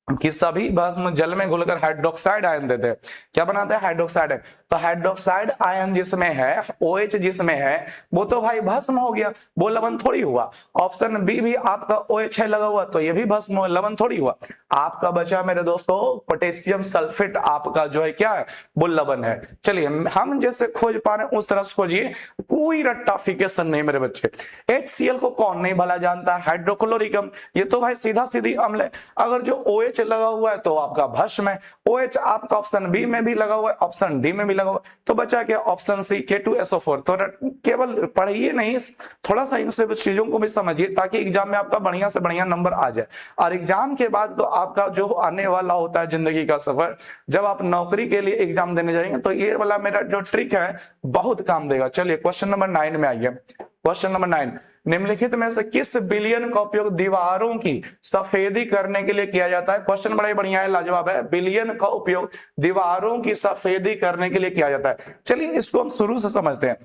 कि सभी भस्म जल में घुलकर हाइड्रोक्साइड आयन देते हैं। क्या बनाते हैं, हाइड्रोक्साइड आयन। तो हाइड्रोक्साइड आयन जिसमें है, OH जिसमें है, वो तो भाई भस्म हो गया, वो लवण थोड़ी हुआ। ऑप्शन बी भी आपका OH है लगा हुआ, तो ये भी भस्म हो, लवण थोड़ी हुआ। आपका बचा मेरे दोस्तों पोटेशियम सल्फेट, आपका जो है क्या है, वो लवण है। चलिए हम जैसे खोज पा रहे हैं उस तरह से खोजिए, कोई रट्टाफिकेशन नहीं मेरे बच्चे। HCl को कौन नहीं भला जानता है, हाइड्रोक्लोरिक अम्ल, ये तो भाई सीधा सीधी अम्ल है। अगर जो OH लगा हुआ है तो आपका भस्म है। OH आपका ऑप्शन बी में भी लगा हुआ है, ऑप्शन डी में भी लगा हुआ है, तो बचा क्या, ऑप्शन सी K2SO4। तो केवल पढ़िए नहीं, थोड़ा सा इन सब चीजों को भी समझिए ताकि एग्जाम में आपका बढ़िया से बढ़िया नंबर आ जाए। और एग्जाम के बाद तो आपका जो आने वाला होता है जिंदगी का सफर, जब आप नौकरी के लिए एग्जाम देने जाएंगे तो ये वाला मेरा जो ट्रिक है बहुत काम देगा। चलिए क्वेश्चन नंबर 9 में आइए। क्वेश्चन नंबर 9, निम्नलिखित में से किस विलयन का उपयोग दीवारों की सफेदी करने के लिए किया जाता है। क्वेश्चन बड़ा ही बढ़िया है, लाजवाब है। विलयन का उपयोग दीवारों की सफेदी करने के लिए किया जाता है। चलिए इसको हम शुरू से समझते हैं।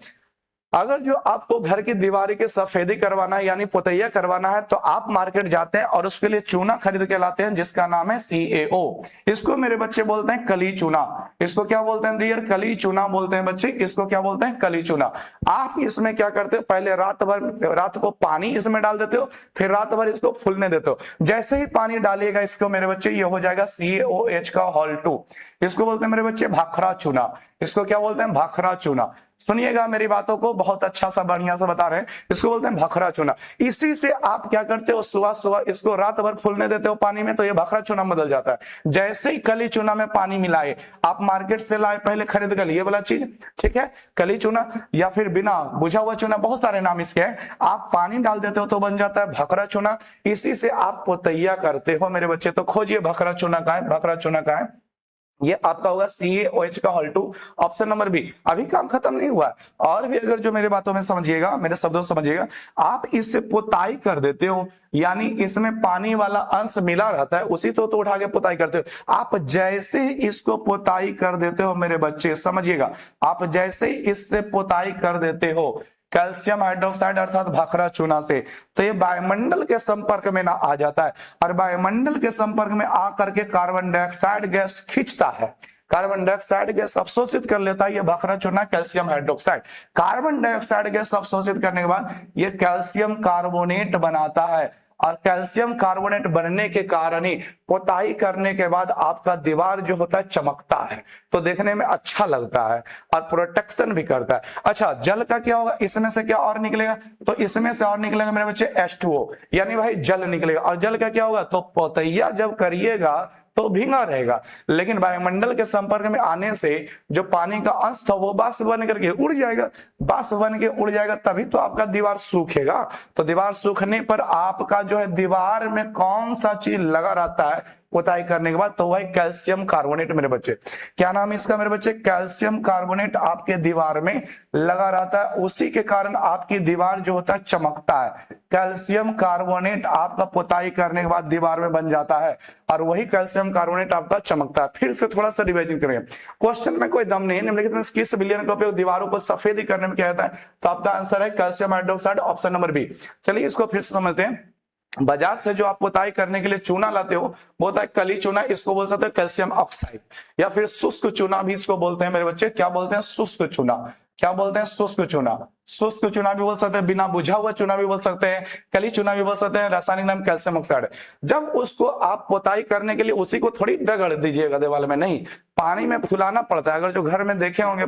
अगर जो आपको घर की दीवारी की सफेदी करवाना है यानी पुतैया करवाना है, तो आप मार्केट जाते हैं और उसके लिए चूना खरीद के लाते हैं जिसका नाम है CaO। इसको मेरे बच्चे बोलते हैं कली चूना। इसको क्या बोलते हैं डियर, कली चूना बोलते हैं बच्चे। इसको क्या बोलते हैं, कली चूना। आप इसमें क्या करते हो, पहले रात को पानी इसमें डाल देते हो, फिर रात भर इसको फूलने देते हो। जैसे ही पानी डालिएगा इसको मेरे बच्चे, ये हो जाएगा CaOH का होल 2। इसको बोलते हैं मेरे बच्चे भाखरा चूना। इसको क्या बोलते हैं, भाखरा चूना। सुनिएगा मेरी बातों को, बहुत अच्छा सा बढ़िया सा बता रहे हैं। इसको बोलते हैं भाखरा चूना। इसी से आप क्या करते हो, सुबह सुबह इसको रात भर फूलने देते हो पानी में, तो ये भाखरा चूना बदल जाता है। जैसे ही कली चूना में पानी मिलाए, आप मार्केट से लाए, पहले खरीद कर लिए वाला चीज, ठीक है, कली चूना या फिर बिना बुझा हुआ चूना, बहुत सारे नाम इसके हैं। आप पानी डाल देते हो तो बन जाता है भाखरा चूना। इसी से आप पुतैया करते हो मेरे बच्चे। तो खोजिए भाखरा चूना का है, भाखरा चूना का है। ये आपका होगा CaOH का होल 2। Option number B. अभी काम खत्म नहीं हुआ है, और भी अगर जो मेरे बातों में समझिएगा, मेरे शब्दों से समझिएगा, आप इससे पुताई कर देते हो, यानी इसमें पानी वाला अंश मिला रहता है, उसी तो उठा के पुताई करते हो। आप जैसे ही इसको पुताई कर देते हो मेरे बच्चे, समझिएगा, आप जैसे ही इससे पुताई कर देते हो कैल्शियम हाइड्रोक्साइड अर्थात भाखड़ा चूना से, तो ये वायुमंडल के संपर्क में ना आ जाता है, और वायुमंडल के संपर्क में आकर के कार्बन डाइऑक्साइड गैस खींचता है, कार्बन डाइऑक्साइड गैस अवशोषित कर लेता है ये भाखड़ा चूना calcium hydroxide. Carbon dioxide gas अवशोषित करने के बाद ये कैल्शियम कार्बोनेट बनाता है, और कैल्शियम कार्बोनेट बनने के कारण ही पोताई करने के बाद आपका दीवार जो होता है चमकता है, तो देखने में अच्छा लगता है और प्रोटेक्शन भी करता है। अच्छा, जल का क्या होगा, इसमें से क्या और निकलेगा, तो इसमें से और निकलेगा मेरे बच्चे H2O, यानी भाई जल निकलेगा। और जल का क्या होगा, तो पोतैया जब करिएगा तो भींगा रहेगा, लेकिन वायुमंडल के संपर्क में आने से जो पानी का अंश था वो वाष्प बन करके उड़ जाएगा, वाष्प बन के उड़ जाएगा, तभी तो आपका दीवार सूखेगा। तो दीवार सूखने पर आपका जो है दीवार में कौन सा चीज लगा रहता है पुताई करने के बाद, तो वही कैल्शियम कार्बोनेट मेरे बच्चे। क्या नाम है इसका मेरे बच्चे, कैल्शियम कार्बोनेट आपके दीवार में लगा रहता है, उसी के कारण आपकी दीवार जो होता है चमकता है। कैल्शियम कार्बोनेट आपका पुताई करने के बाद दीवार में बन जाता है, और वही कैल्शियम कार्बोनेट आपका चमकता है। फिर से थोड़ा सा रिवाइजन करेंगे, क्वेश्चन में कोई दम नहीं है, निम्नलिखित में किस विलयन का उपयोग दीवारों को सफेद करने में किया जाता है, तो आपका आंसर है calcium hydroxide, option number B. चलिए इसको फिर से समझते हैं। बाजार से जो आप पुताई करने के लिए चूना लाते हो वो होता है कली चूना, इसको बोल सकते हैं कैल्शियम ऑक्साइड, या फिर शुष्क चूना भी इसको बोलते हैं मेरे बच्चे। क्या बोलते हैं, शुष्क चूना। क्या बोलते हैं, शुष्क चूना। शुष्क चूना भी बोल सकते हैं, बिना बुझा हुआ चूना भी बोल सकते हैं, कली चूना भी बोल सकते हैं, रासायनिक नाम कैल्शियम ऑक्साइड है। जब उसको आप पुताई करने के लिए उसी को थोड़ी रगड़ दीजिएगा दीवार में, नहीं, पानी में फुलाना पड़ता है। अगर जो घर में देखे होंगे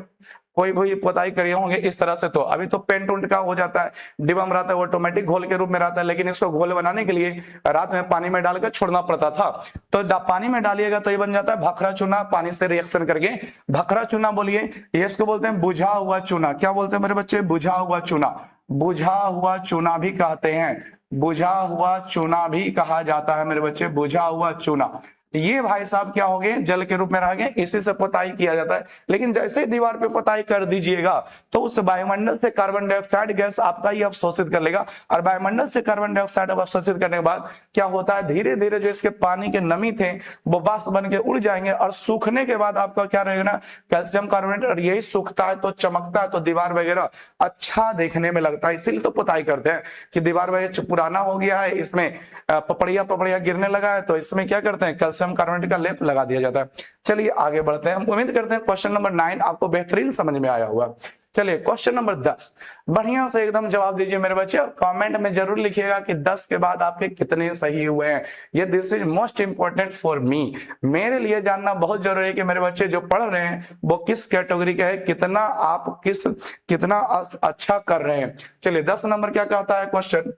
कोई भी पुताई करे होंगे इस तरह से, तो अभी तो पेंट उंट का हो जाता है, डिबम रहता है, ऑटोमेटिक घोल के रूप में रहता है, लेकिन इसको घोल बनाने के लिए रात में पानी में डालकर छोड़ना पड़ता था। तो पानी में डालिएगा तो ये बन जाता है भाखड़ा चूना, पानी से रिएक्शन करके भाखड़ा चूना बोलिए। ये इसको बोलते हैं बुझा हुआ चूना। क्या बोलते हैं मेरे बच्चे, बुझा हुआ चूना। बुझा हुआ चूना भी कहते हैं, बुझा हुआ चूना भी कहा जाता है मेरे बच्चे, बुझा हुआ चूना। ये भाई साहब क्या हो गए, जल के रूप में रह गए, इसी से पुताई किया जाता है। लेकिन जैसे ही दीवार पे पुताई कर दीजिएगा तो उस वायुमंडल से कार्बन डाइऑक्साइड गैस आपका ही अवशोषित कर लेगा, और वायुमंडल से कार्बन डाइऑक्साइड अवशोषित करने के बाद क्या होता है, धीरे धीरे जो इसके पानी के नमी थे वो वाष्प बन के उड़ जाएंगे, और सूखने के बाद आपका क्या रहेगा ना, कैल्शियम कार्बोनेट, और यही सूखता है तो चमकता है, तो दीवार वगैरह अच्छा देखने में लगता है। इसीलिए तो पुताई करते हैं कि दीवार वगैरह पुराना हो गया है, इसमें पपड़िया पपड़िया गिरने लगा है, तो इसमें क्या करते हैं, कैल्शियम कार्बोनेट का लेप लगा दिया जाता है। चलिए आगे बढ़ते हैं। हम उम्मीद करते हैं क्वेश्चन नंबर 9 आपको बेहतरीन समझ में आया होगा। चलिए क्वेश्चन नंबर 10 बढ़िया से एकदम जवाब दीजिए मेरे बच्चे, और कमेंट में जरूर लिखिएगा कि 10 के बाद आपके कितने सही हुए हैं। ये this is most important for me, मेरे लिए जानना बहुत जरूरी है कि मेरे बच्चे जो पढ़ रहे हैं वो किस कैटेगरी के है, कितना आप कितना अच्छा कर रहे हैं। चलिए 10 नंबर क्या कहता है क्वेश्चन,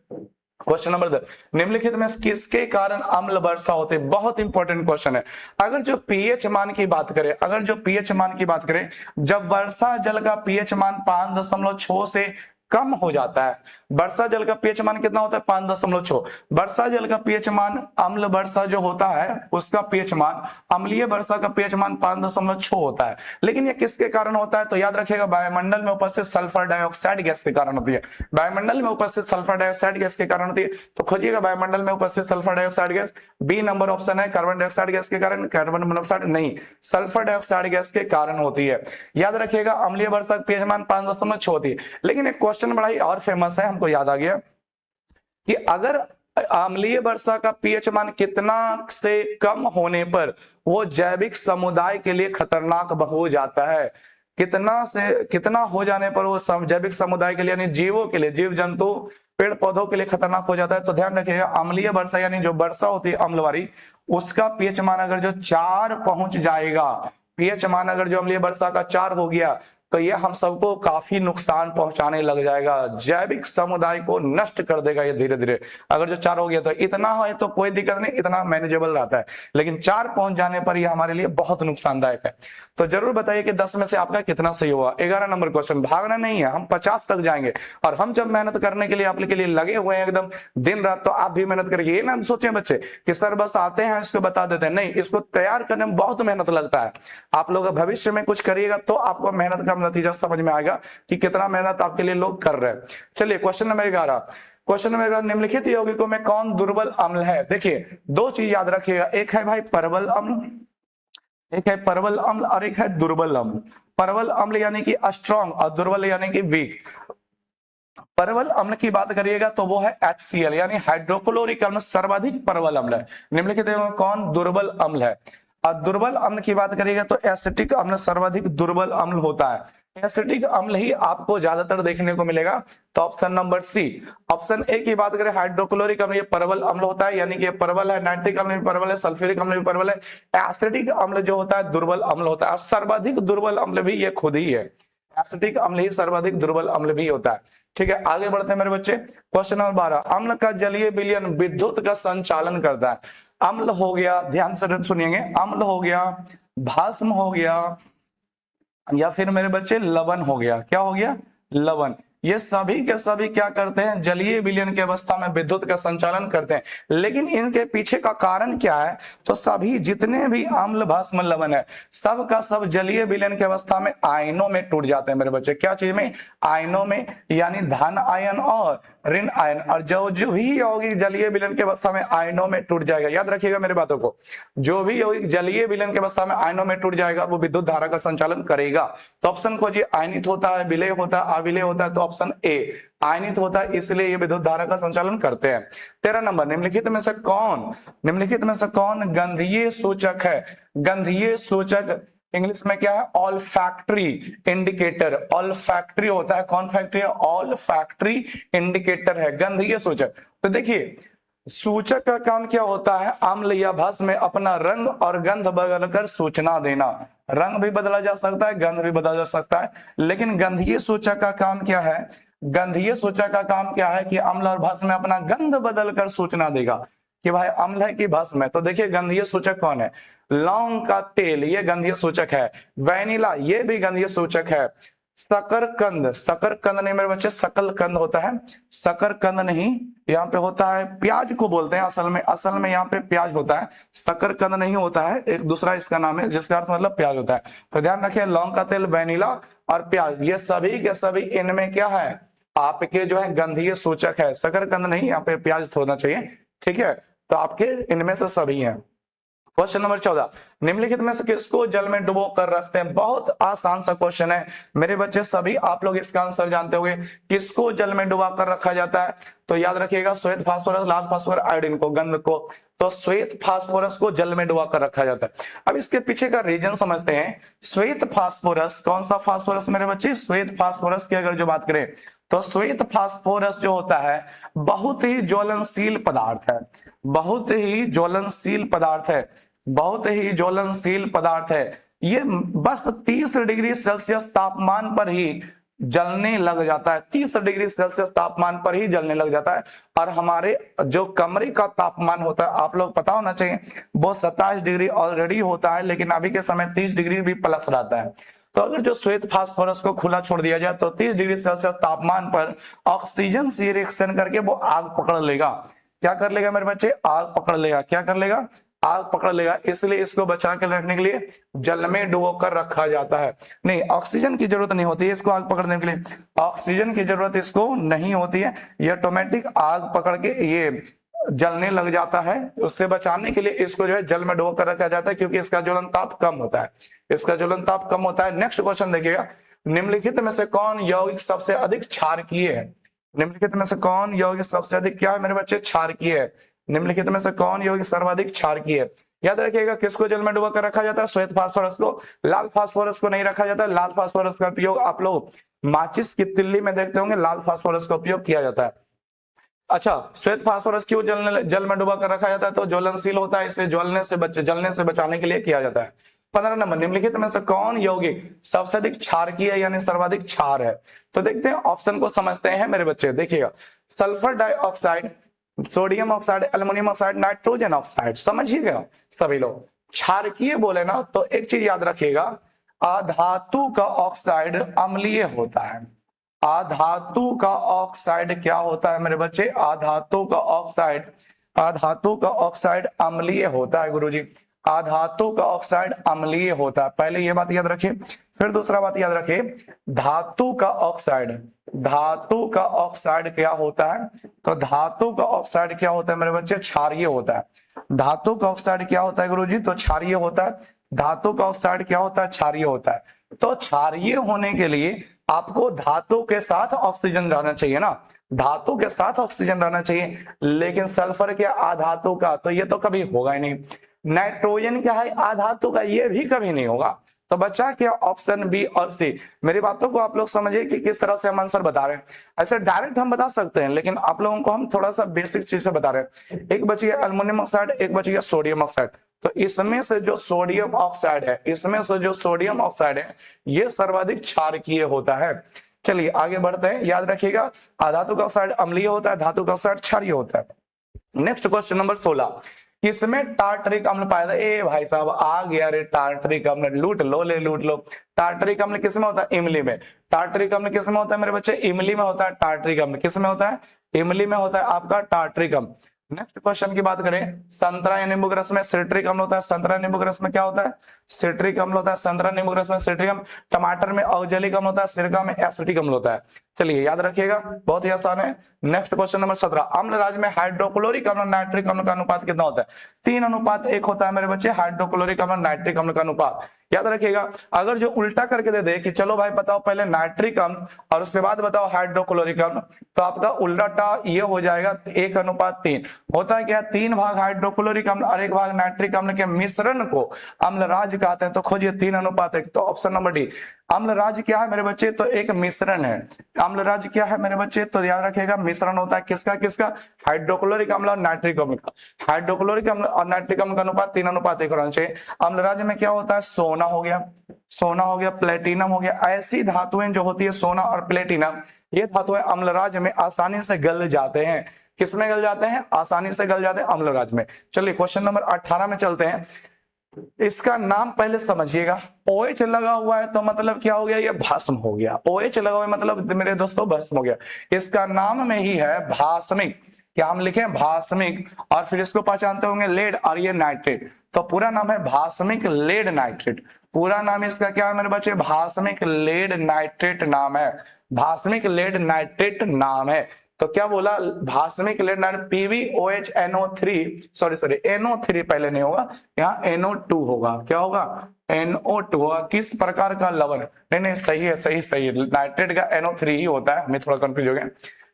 क्वेश्चन नंबर 10, निम्नलिखित में किसके कारण अम्ल वर्षा होती है। बहुत इंपॉर्टेंट क्वेश्चन है। अगर जो पीएच मान की बात करें, अगर जो पीएच मान की बात करें, जब वर्षा जल का पीएच मान 5.6 से कम हो जाता है, वर्षा जल का पीएच मान कितना होता है, 5.6। वर्षा जल का पीएच मान, अम्ल वर्षा जो होता है उसका पीएच मान, अम्लीय वर्षा का पीएच मान 5.6 होता है। लेकिन ये किसके कारण होता है, तो याद रखिएगा वायुमंडल में उपस्थित सल्फर डाइऑक्साइड गैस के कारण होती है। वायुमंडल में उपस्थित सल्फर डाइऑक्साइड गैस के कारण होती है, तो खोजिएगा वायुमंडल में उपस्थित sulphur dioxide gas. B number option है, कार्बन डाइऑक्साइड गैस के कारण, कार्बन मोनोऑक्साइड नहीं, सल्फर डाइऑक्साइड गैस के कारण होती है। याद रखिएगा अम्लीय वर्षा का पीएच मान 5.6 होती है। लेकिन एक क्वेश्चन बड़ा और फेमस है, हमको याद आ गया कि अगर अम्लीय वर्षा का पीएच मान कितना से कम होने पर वो जैविक समुदाय के लिए खतरनाक हो जाता है, कितना हो जाने पर वो जैविक समुदाय के लिए यानी जीवों के लिए, जीव जंतु पेड़ पौधों के लिए खतरनाक हो जाता है। तो ध्यान रखिएगा अम्लीय वर्षा यानी जो वर्षा होती है अम्ल वाली, उसका पीएच मान अगर जो 4 पहुंच जाएगा, पीएच मान अगर जो अम्लीय वर्षा का 4 हो गया तो ये हम सबको काफी नुकसान पहुंचाने लग जाएगा, जैविक समुदाय को नष्ट कर देगा ये धीरे धीरे। अगर जो 4 हो गया तो इतना है तो कोई दिक्कत नहीं, इतना मैनेजेबल रहता है, लेकिन 4 पहुंच जाने पर ये हमारे लिए बहुत नुकसानदायक है। तो जरूर बताइए कि 10 में से आपका कितना सही हुआ। 11 नंबर क्वेश्चन, भागना नहीं है, हम 50 तक जाएंगे। और हम जब मेहनत करने के लिए आप लिए लगे हुए हैं एकदम दिन रात, तो आप भी मेहनत करिए। ये ना सोचें बच्चे कि सर बस आते हैं इसको बता देते हैं, नहीं, इसको तैयार करने में बहुत मेहनत लगता है। आप लोग भविष्य में कुछ करिएगा तो आपको मेहनत का नतीजा समझ में आएगा कि कितना मेहनत आपके लिए लोग कर रहे हैं। चलिए क्वेश्चन नंबर 11। क्वेश्चन नंबर 11, निम्नलिखित यौगिकों में कौन दुर्बल अम्ल है? देखिए 2 चीज याद रखिएगा, एक है भाई परवल अम्ल, एक है परवल अम्ल और एक है दुर्बल अम्ल। परवल अम्ल यानी कि स्ट्रॉन्ग और दुर्बल यानी कि वीक। परवल अम्ल की बात करिएगा तो वो है HCl यानी हाइड्रोक्लोरिक अम्ल, सर्वाधिक परवल अम्ल है। निम्नलिखित में कौन दुर्बल अम्ल है? और दुर्बल अम्ल की बात करिएगा तो एसिटिक अम्ल सर्वाधिक दुर्बल अम्ल होता है। एसिटिक अम्ल ही आपको ज्यादातर देखने को मिलेगा, तो option number C. Option A की बात करें हाइड्रोक्लोरिक अम्ल, ये परवल अम्ल होता है, यानी कि परवल है, नाइट्रिक अम्ल भी परवल है, सल्फ्यूरिक अम्ल भी परवल है। एसिटिक अम्ल जो होता है दुर्बल अम्ल होता है, और सर्वाधिक दुर्बल अम्ल भी ये खुद ही है। एसिटिक अम्ल ही सर्वाधिक दुर्बल अम्ल भी होता है। ठीक है, आगे बढ़ते हैं मेरे बच्चे। क्वेश्चन नंबर 12, अम्ल का जलीय विलयन विद्युत का संचालन करता है। अम्ल हो गया, ध्यान से सुनिएंगे, अम्ल हो गया, भस्म हो गया, या फिर मेरे बच्चे लवण हो गया। क्या हो गया? लवण। ये सभी के सभी क्या करते हैं? जलीय विलयन की अवस्था में विद्युत का संचालन करते हैं। लेकिन इनके पीछे का कारण क्या है? तो सभी जितने भी अम्ल भस्म लवण है, सब का सब जलीय विलयन की अवस्था में आयनों में टूट जाते हैं मेरे बच्चे। क्या चीज में? आयनों में, यानी धन आयन और ऋण आयन। और जो भी यौगिक जलीय विलयन की अवस्था में आयनों में टूट जाएगा, याद रखिएगा मेरी बातों को, जो भी यौगिक जलीय विलयन की अवस्था में आयनों में टूट जाएगा वो विद्युत धारा का संचालन करेगा। तो ऑप्शन खोजिए, आयनित होता है, विलय होता है, अविलय होता है, तो ऑप्शन ए आयनित होता है, इसलिए ये विद्युत धारा का संचालन करते हैं। 13 नंबर, निम्नलिखित में से कौन गंधीय सूचक है? गंधीय सूचक इंग्लिश में क्या है? All factory indicator. All factory होता है, कौन फैक्ट्री है? ऑल फैक्ट्री इंडिकेटर है गंधीय सूचक। तो देखिए सूचक का काम क्या होता है? अम्ल या भस्म में अपना रंग और गंध बदलकर सूचना देना। रंग भी बदला जा सकता है, गंध भी बदला जा सकता है, लेकिन गंधीय सूचक का काम क्या है? गंधीय सूचक का काम क्या है कि अम्ल और भस्म में अपना गंध बदलकर सूचना देगा कि भाई अम्ल है कि भस्म है। तो देखिए गंधीय सूचक कौन है? लौंग का तेल, ये गंधीय सूचक है। वैनिला, ये भी गंधीय सूचक है। शकरकंद, शकरकंद नहीं मेरे बच्चे, शकलकंद होता है, शकरकंद नहीं, यहाँ पे होता है प्याज को बोलते हैं असल में यहाँ पे प्याज होता है, शकरकंद नहीं होता है, एक दूसरा इसका नाम है जिसका अर्थ मतलब प्याज होता है। तो ध्यान रखिए, लौंग का तेल, वैनिला और प्याज, ये सभी के सभी इनमें क्या है? आपके जो है गंधीय सूचक है। शकरकंद नहीं, यहाँ पे प्याज होना चाहिए। ठीक है, तो आपके इनमें से सभी हैं। क्वेश्चन नंबर 14, निम्नलिखित में से किसको जल में डुबो कर रखते हैं? बहुत आसान सा क्वेश्चन है मेरे बच्चे, सभी आप लोग इसका आंसर जानते होंगे। किसको जल में डुबा कर रखा जाता है? तो याद रखिएगा, श्वेत फास्फोरस, लाल फास्फोरस, आयोडीन को, गंध को। तो श्वेत फास्फोरस को जल में डुबा कर रखा जाता है। अब इसके पीछे का रीजन समझते हैं। श्वेत फास्फोरस, कौन सा फास्फोरस मेरे बच्चे? श्वेत फास्फोरस की अगर जो बात करें तो श्वेत फास्फोरस जो होता है बहुत ही ज्वलनशील पदार्थ है, बहुत ही ज्वलनशील पदार्थ है, बहुत ही ज्वलनशील पदार्थ है। ये बस 30 डिग्री सेल्सियस तापमान पर ही जलने लग जाता है, 30 डिग्री सेल्सियस तापमान पर ही जलने लग जाता है। और हमारे जो कमरे का तापमान होता है, आप लोग पता होना चाहिए, वो 27 डिग्री ऑलरेडी होता है, लेकिन अभी के समय 30 डिग्री भी प्लस रहता है। तो अगर जो श्वेत फास्फोरस को खुला छोड़ दिया जाए तो 30 डिग्री सेल्सियस तापमान पर ऑक्सीजन से रिएक्शन करके वो आग पकड़ लेगा। क्या कर लेगा मेरे बच्चे? आग पकड़ लेगा। क्या कर लेगा? आग पकड़ लेगा। इसलिए इसको बचा कर रखने के लिए जल में डुबो कर रखा जाता है। नहीं, ऑक्सीजन की जरूरत नहीं होती है इसको आग पकड़ने के लिए, ऑक्सीजन की जरूरत इसको नहीं होती है, ये ऑटोमेटिक आग पकड़ के ये जलने लग जाता है। उससे बचाने के लिए इसको जो है जल में डुबो कर रखा जाता है, क्योंकि इसका ज्वलन ताप कम होता है, इसका ज्वलन ताप कम होता है। नेक्स्ट क्वेश्चन देखिएगा, निम्नलिखित में से कौन यौगिक सबसे अधिक क्षारकीय है? निम्नलिखित में से कौन यौगिक सबसे अधिक क्या है मेरे बच्चे? क्षारकीय है। निम्नलिखित में से कौन यौगिक सर्वाधिक क्षारकीय है? याद रखिएगा, किसको जल में डुबा कर रखा जाता है? श्वेत फास्फोरस को। लाल फास्फोरस को नहीं रखा जाता। लाल फास्फोरस का उपयोग आप लोग माचिस की तिल्ली में देखते होंगे, लाल फास्फोरस का उपयोग किया जाता है। अच्छा, श्वेत फास्फोरस क्यों जल में डुबा कर रखा जाता है? तो ज्वलनशील होता है, इसे जलने से बचाने के लिए किया जाता है। 15 नंबर, निम्नलिखित में से कौन यौगिक सबसे अधिक क्षारकीय है यानी सर्वाधिक क्षार है? तो देखते हैं ऑप्शन को समझते हैं मेरे बच्चे। देखिएगा, sulphur dioxide, sodium oxide, aluminium oxide, nitrogen oxide. समझिएगा सभी लोग, क्षारकीय बोले ना तो एक चीज याद रखिएगा, अधातु का ऑक्साइड अम्लीय होता है। अधातु का ऑक्साइड क्या होता है मेरे बच्चे? अधातु का ऑक्साइड अम्लीय होता है गुरुजी। अधातु का ऑक्साइड अम्लीय होता है, पहले ये बात याद रखिए। फिर दूसरा बात याद रखिए, धातु का ऑक्साइड क्या होता है? तो धातु का ऑक्साइड क्या होता है मेरे बच्चे? क्षारीय होता है। धातु का ऑक्साइड क्या होता है गुरुजी? तो क्षारीय होता है। धातु का ऑक्साइड क्या होता है? क्षारीय होता है। तो क्षारीय होने के लिए आपको धातु के साथ ऑक्सीजन रहना चाहिए ना, धातु के साथ ऑक्सीजन रहना चाहिए, लेकिन सल्फर क्या अधातु का? तो ये तो कभी होगा ही नहीं। नाइट्रोजन क्या है? अधातु का, ये भी कभी नहीं होगा। तो बच्चा क्या ऑप्शन बी और सी। मेरी बातों को आप लोग समझिए कि किस तरह से हम आंसर बता रहे हैं। ऐसे डायरेक्ट हम बता सकते हैं, लेकिन आप लोगों को हम थोड़ा सा बेसिक चीज से बता रहे हैं। एक बची है एल्युमिनियम ऑक्साइड, एक बची है सोडियम ऑक्साइड। तो इसमें से जो सोडियम ऑक्साइड है, ये सर्वाधिक क्षारकीय होता है। चलिए आगे बढ़ते हैं, याद रखिएगा अधातु का ऑक्साइड अम्लीय होता है, धातु का ऑक्साइड क्षारीय होता है। नेक्स्ट क्वेश्चन नंबर 16, किसमें टार्टरिक अम्ल पाया जाता है? ए भाई साहब आ गया रे टार्टरिक अम्ल, लूट लो। टार्टरिक अम्ल किसमें होता है? इमली में। टार्टरिक अम्ल किसमें होता है मेरे बच्चे? इमली में होता है। टार्टरिक अम्ल किसमें होता है? इमली में होता है आपका टार्टरिक अम्ल। नेक्स्ट क्वेश्चन की बात करें, संतरा या नींबू के रस में सिट्रिक अम्ल होता है। संतरा नींबू के रस में क्या होता है? सिट्रिक अम्ल होता है। संतरा नींबू के रस में सिट्रिक अम्ल। टमाटर में ऑक्जेलिक अम्ल होता है। सिरका में एसिटिक अम्ल होता है। चलिए याद रखिएगा, बहुत ही आसान है। नेक्स्ट क्वेश्चन नंबर 17, अम्ल राज्य में हाइड्रोक्लोरिक अम्ल नाइट्रिक अम्ल का अनुपात कितना होता है? 3:1 होता है मेरे बच्चे, हाइड्रोक्लोरिक अम्ल नाइट्रिक अम्ल का अनुपात। याद रखिएगा, अगर जो उल्टा करके दे दे कि चलो भाई बताओ पहले नाइट्रिक अम्ल और उसके बाद बताओ हाइड्रोक्लोरिक अम्ल, तो आपका उल्टा ये हो जाएगा 1:3। होता है क्या? 3 भाग हाइड्रोक्लोरिक अम्ल और 1 भाग नाइट्रिक अम्ल के मिश्रण को अम्ल राज्य कहते हैं। तो खोजिए 3:1। तो ऑप्शन नंबर डी, अम्ल राज्य क्या है मेरे बच्चे? तो एक मिश्रण है। अम्ल राज्य क्या है मेरे बच्चे? तो याद रखिएगा मिश्रण होता है किसका? हाइड्रोक्लोरिक अम्ल और नाइट्रिक अम्ल का। हाइड्रोक्लोरिक अम्ल और नाइट्रिक अम्ल का अनुपात 3:1 होना चाहिए। अम्ल राज्य में क्या होता है? सोना हो गया, प्लेटिनम हो गया। ऐसी धातुएं जो होती है सोना और प्लेटिनम, ये धातुएं अम्ल राज्य में आसानी से गल जाते हैं। किसमें गल जाते हैं? आसानी से गल जाते हैं अम्ल राज्य में। चलिए क्वेश्चन नंबर 18 में चलते हैं। इसका नाम पहले समझिएगा, OH लगा हुआ है तो मतलब क्या हो गया? ये भस्म हो गया। OH लगा हुआ है मतलब मेरे दोस्तों भस्म हो गया। इसका नाम में ही है भास्मिक। क्या हम लिखें? भास्मिक। और फिर इसको पहचानते होंगे लेड, और ये नाइट्रेट। तो पूरा नाम है भास्मिक लेड नाइट्रेट। पूरा नाम इसका क्या है मेरे बच्चे? भास्मिक लेड नाइट्रेट नाम है। भास्मिक लेड नाइट्रेट नाम है। तो क्या बोला? भास्मिक lead nitrate PbOH NO3 NO3 पहले नहीं होगा, यहाँ NO2 होगा। क्या होगा? NO2 होगा। किस प्रकार का लवण? नहीं सही है। नाइट्रेट का NO3 ही होता है, हमें थोड़ा कंफ्यूज हो गया।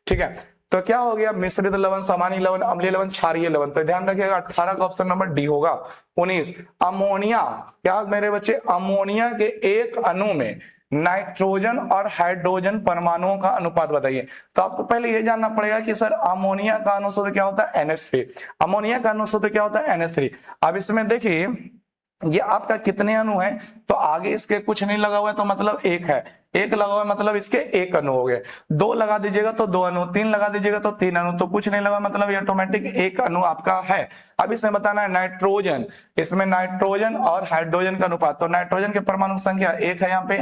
ठीक है, तो क्या हो गया? मिश्रित लवण, सामान्य लवण, अम्लीय लवण, क्षारीय लवण। तो ध्यान रखिएगा 18 का ऑप्शन नंबर डी होगा। 19, अमोनिया। क्या मेरे बच्चे? अमोनिया के एक अणु में नाइट्रोजन और हाइड्रोजन परमाणुओं का अनुपात बताइए। तो आपको पहले ये जानना पड़ेगा कि सर अमोनिया का अणुसूत्र क्या होता है? NH3। अमोनिया का अणुसूत्र क्या होता है? NH3। अब इसमें देखिए ये आपका कितने अणु है? तो आगे इसके कुछ नहीं लगा हुआ है तो मतलब एक है, एक लगा हुआ है मतलब इसके एक अणु हो गए। 2 लगा दीजिएगा तो 2 अणु, 3 लगा दीजिएगा तो 3 अणु, तो कुछ नहीं लगा मतलब ये ऑटोमेटिक एक अणु आपका है। अब इसमें बताना है नाइट्रोजन, इसमें नाइट्रोजन और हाइड्रोजन का अनुपात। तो नाइट्रोजन के परमाणु संख्या 1 है यहाँ पे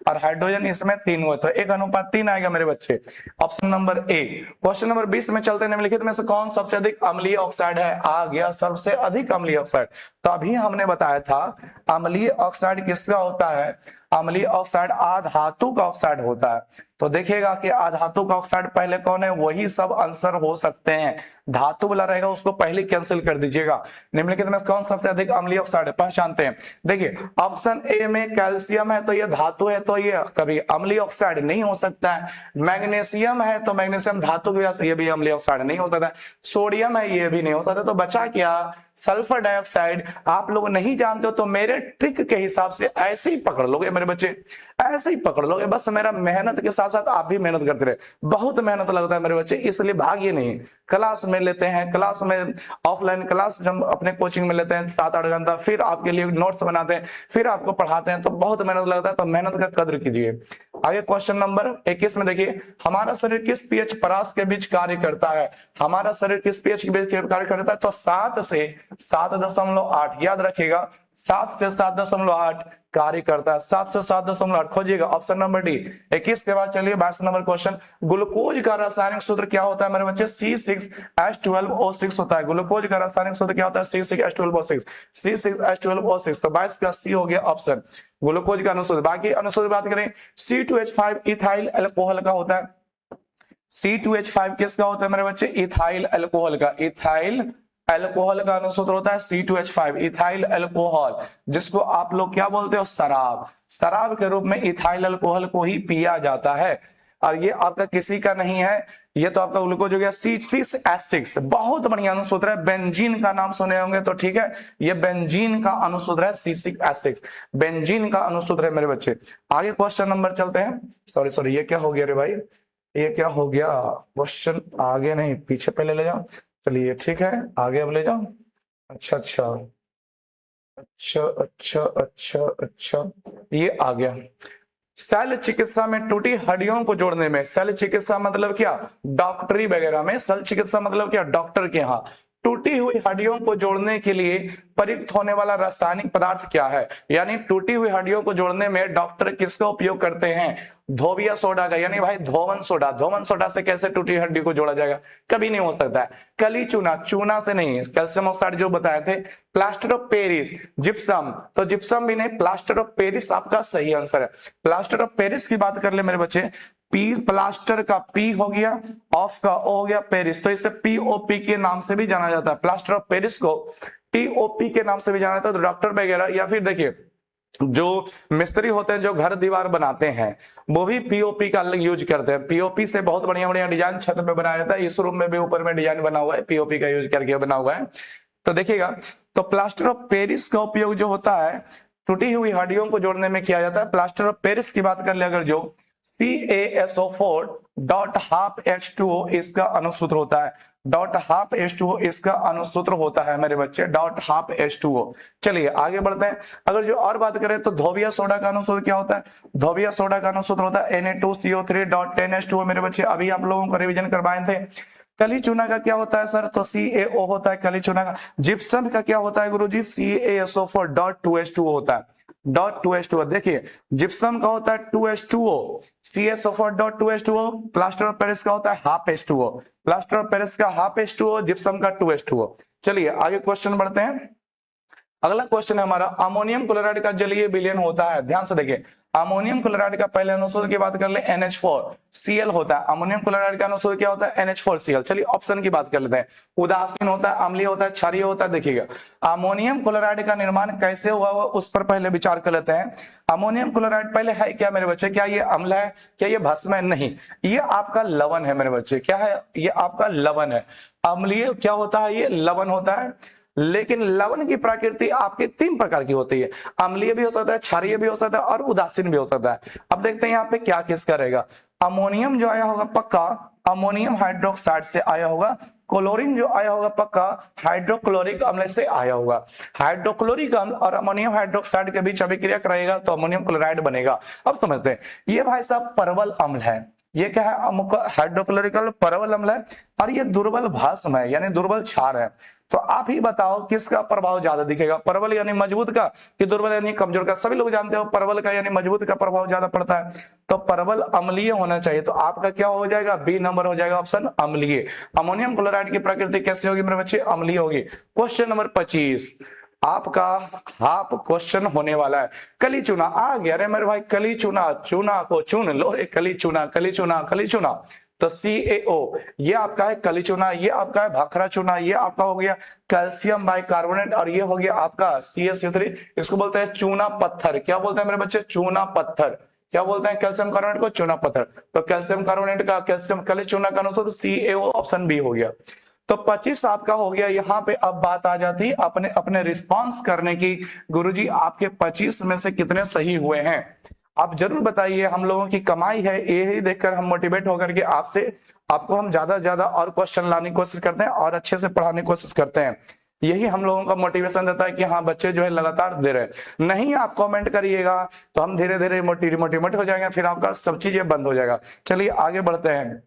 और हाइड्रोजन इसमें 3 हुए, तो 1:3 आएगा मेरे बच्चे, option number A. Question number 20 में चलते हैं। निम्नलिखित में से कौन सबसे अधिक अम्लीय ऑक्साइड है? आ गया सबसे अधिक अम्लीय ऑक्साइड। तो अभी हमने बताया था अम्लीय ऑक्साइड किसका होता है? अम्लीय ऑक्साइड अधातु का ऑक्साइड होता है। तो देखिएगा कि अधातु का ऑक्साइड पहले कौन है? वही सब आंसर हो सकते हैं। धातु वाला रहेगा उसको पहले कैंसिल कर दीजिएगा। निम्नलिखित में कौन सबसे अधिक अम्लीय ऑक्साइड है? पहचानते हैं। देखिए ऑप्शन ए में कैल्शियम है तो ये धातु है, तो ये कभी अम्लीय ऑक्साइड नहीं हो सकता है। मैग्नीशियम है तो मैग्नीशियम धातु की वजह से ये भी अम्लीय ऑक्साइड नहीं हो सकता है। सोडियम है ये भी नहीं हो सकता। तो बचा क्या? सल्फर डाइऑक्साइड आप लोग नहीं जानते हो तो मेरे ट्रिक के हिसाब से ऐसे ही पकड़ लोगे मेरे बच्चे, ऐसे ही पकड़ लोगे। बस मेरा मेहनत के साथ साथ आप भी मेहनत करते रहे, बहुत मेहनत लगता है मेरे बच्चे, इसलिए भागिए नहीं। क्लास में लेते हैं, क्लास में ऑफलाइन क्लास जब अपने कोचिंग में लेते हैं 7-8 घंटा, फिर आपके लिए नोट्स बनाते हैं, फिर आपको पढ़ाते हैं, तो बहुत मेहनत लगता है, तो मेहनत का कद्र कीजिए। आगे क्वेश्चन नंबर 21 में देखिए, हमारा शरीर किस पीएच परास के बीच कार्य करता है? हमारा शरीर किस पीएच के बीच कार्य करता है? तो 7 से 7.8 याद रखिएगा, 7 से 7.8 कार्य करता है। 7 से 7.8 खोजिएगा, ऑप्शन नंबर डी। 21 के बाद चलिए 22 नंबर क्वेश्चन, ग्लूकोज का रासायनिक सूत्र क्या होता है मेरे बच्चे? C6H12O6 होता है। ग्लूकोज का रासायनिक सूत्र क्या होता है? C6H12O6, C6H12O6। तो 22 का सी हो गया ऑप्शन, ग्लूकोज का अनुसूत्र। बाकी अनुसूत्र बात करें, C2H5 इथाइल अल्कोहल का होता है। C2H5 किसका होता है मेरे बच्चे? इथाइल अल्कोहल का, इथाइल अल्कोहल का अनुसूत्र होता है C2H5, इथाइल अल्कोहल, जिसको आप लोग क्या बोलते हो? शराब। शराब के रूप में इथाइल अल्कोहल को ही पिया जाता है, और ये आपका किसी का नहीं है, ये तो आपका ग्लूकोज हो गया। C6H6 बहुत बढ़िया अनुसूत्र है, बेंजीन का नाम सुने होंगे तो ठीक है, ये बेंजीन का अनुसूत्र है C6H6, बेंजीन का अनुसूत्र है मेरे बच्चे। आगे क्वेश्चन नंबर चलते हैं। सॉरी ये क्या हो गया रे भाई, ये क्या हो गया? क्वेश्चन आगे नहीं पीछे पहले ले जाओ, चलिए ठीक है आगे अब ले जाओ। अच्छा अच्छा अच्छा अच्छा अच्छा अच्छा, ये आ गया। शल्य चिकित्सा में टूटी हड्डियों को जोड़ने में, शल्य चिकित्सा मतलब क्या? डॉक्टरी वगैरह में शल्य चिकित्सा मतलब क्या? डॉक्टर के यहाँ टूटी हुई हड्डियों को जोड़ने के लिए प्रयुक्त होने वाला रासायनिक पदार्थ क्या है? यानी टूटी हुई हड्डियों को जोड़ने में डॉक्टर किसका उपयोग करते हैं? धोबिया सोडा का, यानी भाई धोवन सोडा। धोवन सोडा से कैसे टूटी हड्डी को जोड़ा जाएगा? कभी नहीं हो सकता है। कली चूना, चूना से नहीं, कैल्शियम ऑक्साइड जो बताए थे। प्लास्टर ऑफ पेरिस, जिप्सम, तो जिप्सम भी नहीं, प्लास्टर ऑफ पेरिस आपका सही आंसर है। प्लास्टर ऑफ पेरिस की बात कर ले मेरे बच्चे, पी प्लास्टर का पी हो गया, ऑफ का ओ हो गया, पेरिस, तो इसे पीओपी के नाम से भी जाना जाता है। प्लास्टर ऑफ पेरिस को पीओपी के नाम से भी जाना जाता है। तो डॉक्टर वगैरह या फिर देखिए जो मिस्त्री होते हैं जो घर दीवार बनाते हैं वो भी पीओपी का यूज करते हैं। पीओपी से बहुत बढ़िया बढ़िया डिजाइन छत में बनाया जाता है। इस रूम में भी ऊपर में डिजाइन बना हुआ है, पीओपी का यूज करके बना हुआ है। तो देखिएगा, तो प्लास्टर ऑफ पेरिस का उपयोग जो होता है टूटी हुई हड्डियों को जोड़ने में किया जाता है। प्लास्टर ऑफ पेरिस की बात कर ले अगर, जो CaSO4.12H2O इसका अनुसूत्र होता है। .12H2O इसका अनुसूत्र होता है मेरे बच्चे, .12H2O। चलिए आगे बढ़ते हैं। अगर जो और बात करें तो धोबिया सोडा का अनुसूत्र क्या होता है? धोबिया सोडा का अनुसूत्र होता है Na2CO3.10H2O मेरे बच्चे, अभी आप लोगों को रिवीजन करवाए थे। कली चूना का क्या होता है सर? तो CaO होता है कली चूना का। जिप्सम का क्या होता है गुरुजी? CaSO4.2H2O होता है, .2H2O। देखिए जिप्सम का होता है 2H2O, CaSO4.2H2O। Plaster of Paris का होता है half H2O, plaster of Paris का हाफ H2O, जिप्सम का 2H2O। चलिए आगे क्वेश्चन बढ़ते हैं। अगला क्वेश्चन है हमारा, अमोनियम क्लोराइड का जलीय विलयन होता है। ध्यान से देखिए, अमोनियम क्लोराइड का पहले अनुसूत्र की बात कर ले, NH4Cl होता है। अमोनियम क्लोराइड का अनुसूत्र क्या होता है? NH4Cl। चलिए ऑप्शन की बात कर लेते हैं। उदासीन होता है, अम्लीय होता है, क्षारीय होता है। देखिएगा अमोनियम क्लोराइड का निर्माण कैसे हुआ उस पर पहले विचार कर लेते हैं। अमोनियम क्लोराइड पहले है क्या मेरे बच्चे? क्या ये अम्ल है? क्या ये भस्म है? नहीं, ये आपका लवण है मेरे बच्चे। क्या है? ये आपका लवण है। अम्लीय क्या होता है? ये लवण होता है। लेकिन लवण की प्रकृति आपके 3 प्रकार की होती है, अम्लीय भी हो सकता है, क्षारीय भी हो सकता है और उदासीन भी हो सकता है। अब देखते हैं यहाँ पे क्या किसका रहेगा। अमोनियम जो आया होगा पक्का अमोनियम हाइड्रोक्साइड से आया होगा। क्लोरीन जो आया होगा पक्का हाइड्रोक्लोरिक अम्ल से आया होगा। हाइड्रोक्लोरिक अम्ल और अमोनियम हाइड्रोक्साइड के बीच अभिक्रिया कराएगा तो अमोनियम क्लोराइड बनेगा। अब समझते हैं, ये भाई साहब परवल अम्ल है। ये क्या है? हाइड्रोक्लोरिक अम्ल परवल अम्ल है, और ये दुर्बल भस्म है यानी दुर्बल क्षार है। तो आप ही बताओ किसका प्रभाव ज्यादा दिखेगा? परवल यानी मजबूत का कि दुर्बल यानी कमजोर का? सभी लोग जानते हो परवल का यानी मजबूत का प्रभाव ज्यादा पड़ता है, तो परवल अम्लीय होना चाहिए। तो आपका क्या हो जाएगा? बी नंबर हो जाएगा, ऑप्शन अम्लीय। अमोनियम क्लोराइड की प्रकृति कैसे होगी मेरे बच्चे? अम्लीय होगी। क्वेश्चन नंबर 25 आपका हाफ क्वेश्चन होने वाला है। कली चूना आ गया रे मेरे भाई, कली चूना, चूना को चुन लो रे, कली चूना कली चूना कली चूना। तो CaO ये आपका है कली चूना, ये आपका है भाखरा चूना, ये आपका हो गया कैल्शियम बाइकार्बोनेट, और ये हो गया आपका CaCO3। इसको बोलते हैं चूना पत्थर। क्या बोलते हैं मेरे बच्चे? चूना पत्थर। क्या बोलते हैं कैल्शियम कार्बोनेट को? चूना पत्थर। तो कैल्शियम कार्बोनेट का कैल्शियम कली चूना का अनुसूत्र CaO, ऑप्शन बी हो गया। तो 25 आपका हो गया। यहाँ पे अब बात आ जाती अपने अपने रिस्पॉन्स करने की, गुरुजी आपके 25 में से कितने सही हुए हैं आप जरूर बताइए। हम लोगों की कमाई है, यही देखकर हम मोटिवेट होकर के आपको हम ज्यादा से ज्यादा और क्वेश्चन लाने की कोशिश करते हैं और अच्छे से पढ़ाने की कोशिश करते हैं। यही हम लोगों का मोटिवेशन देता है कि हाँ बच्चे जो है लगातार दे रहे। नहीं आप कमेंट करिएगा तो हम धीरे धीरे मोटिवेट हो जाएंगे, फिर आपका सब चीजें बंद हो जाएगा। चलिए आगे बढ़ते हैं।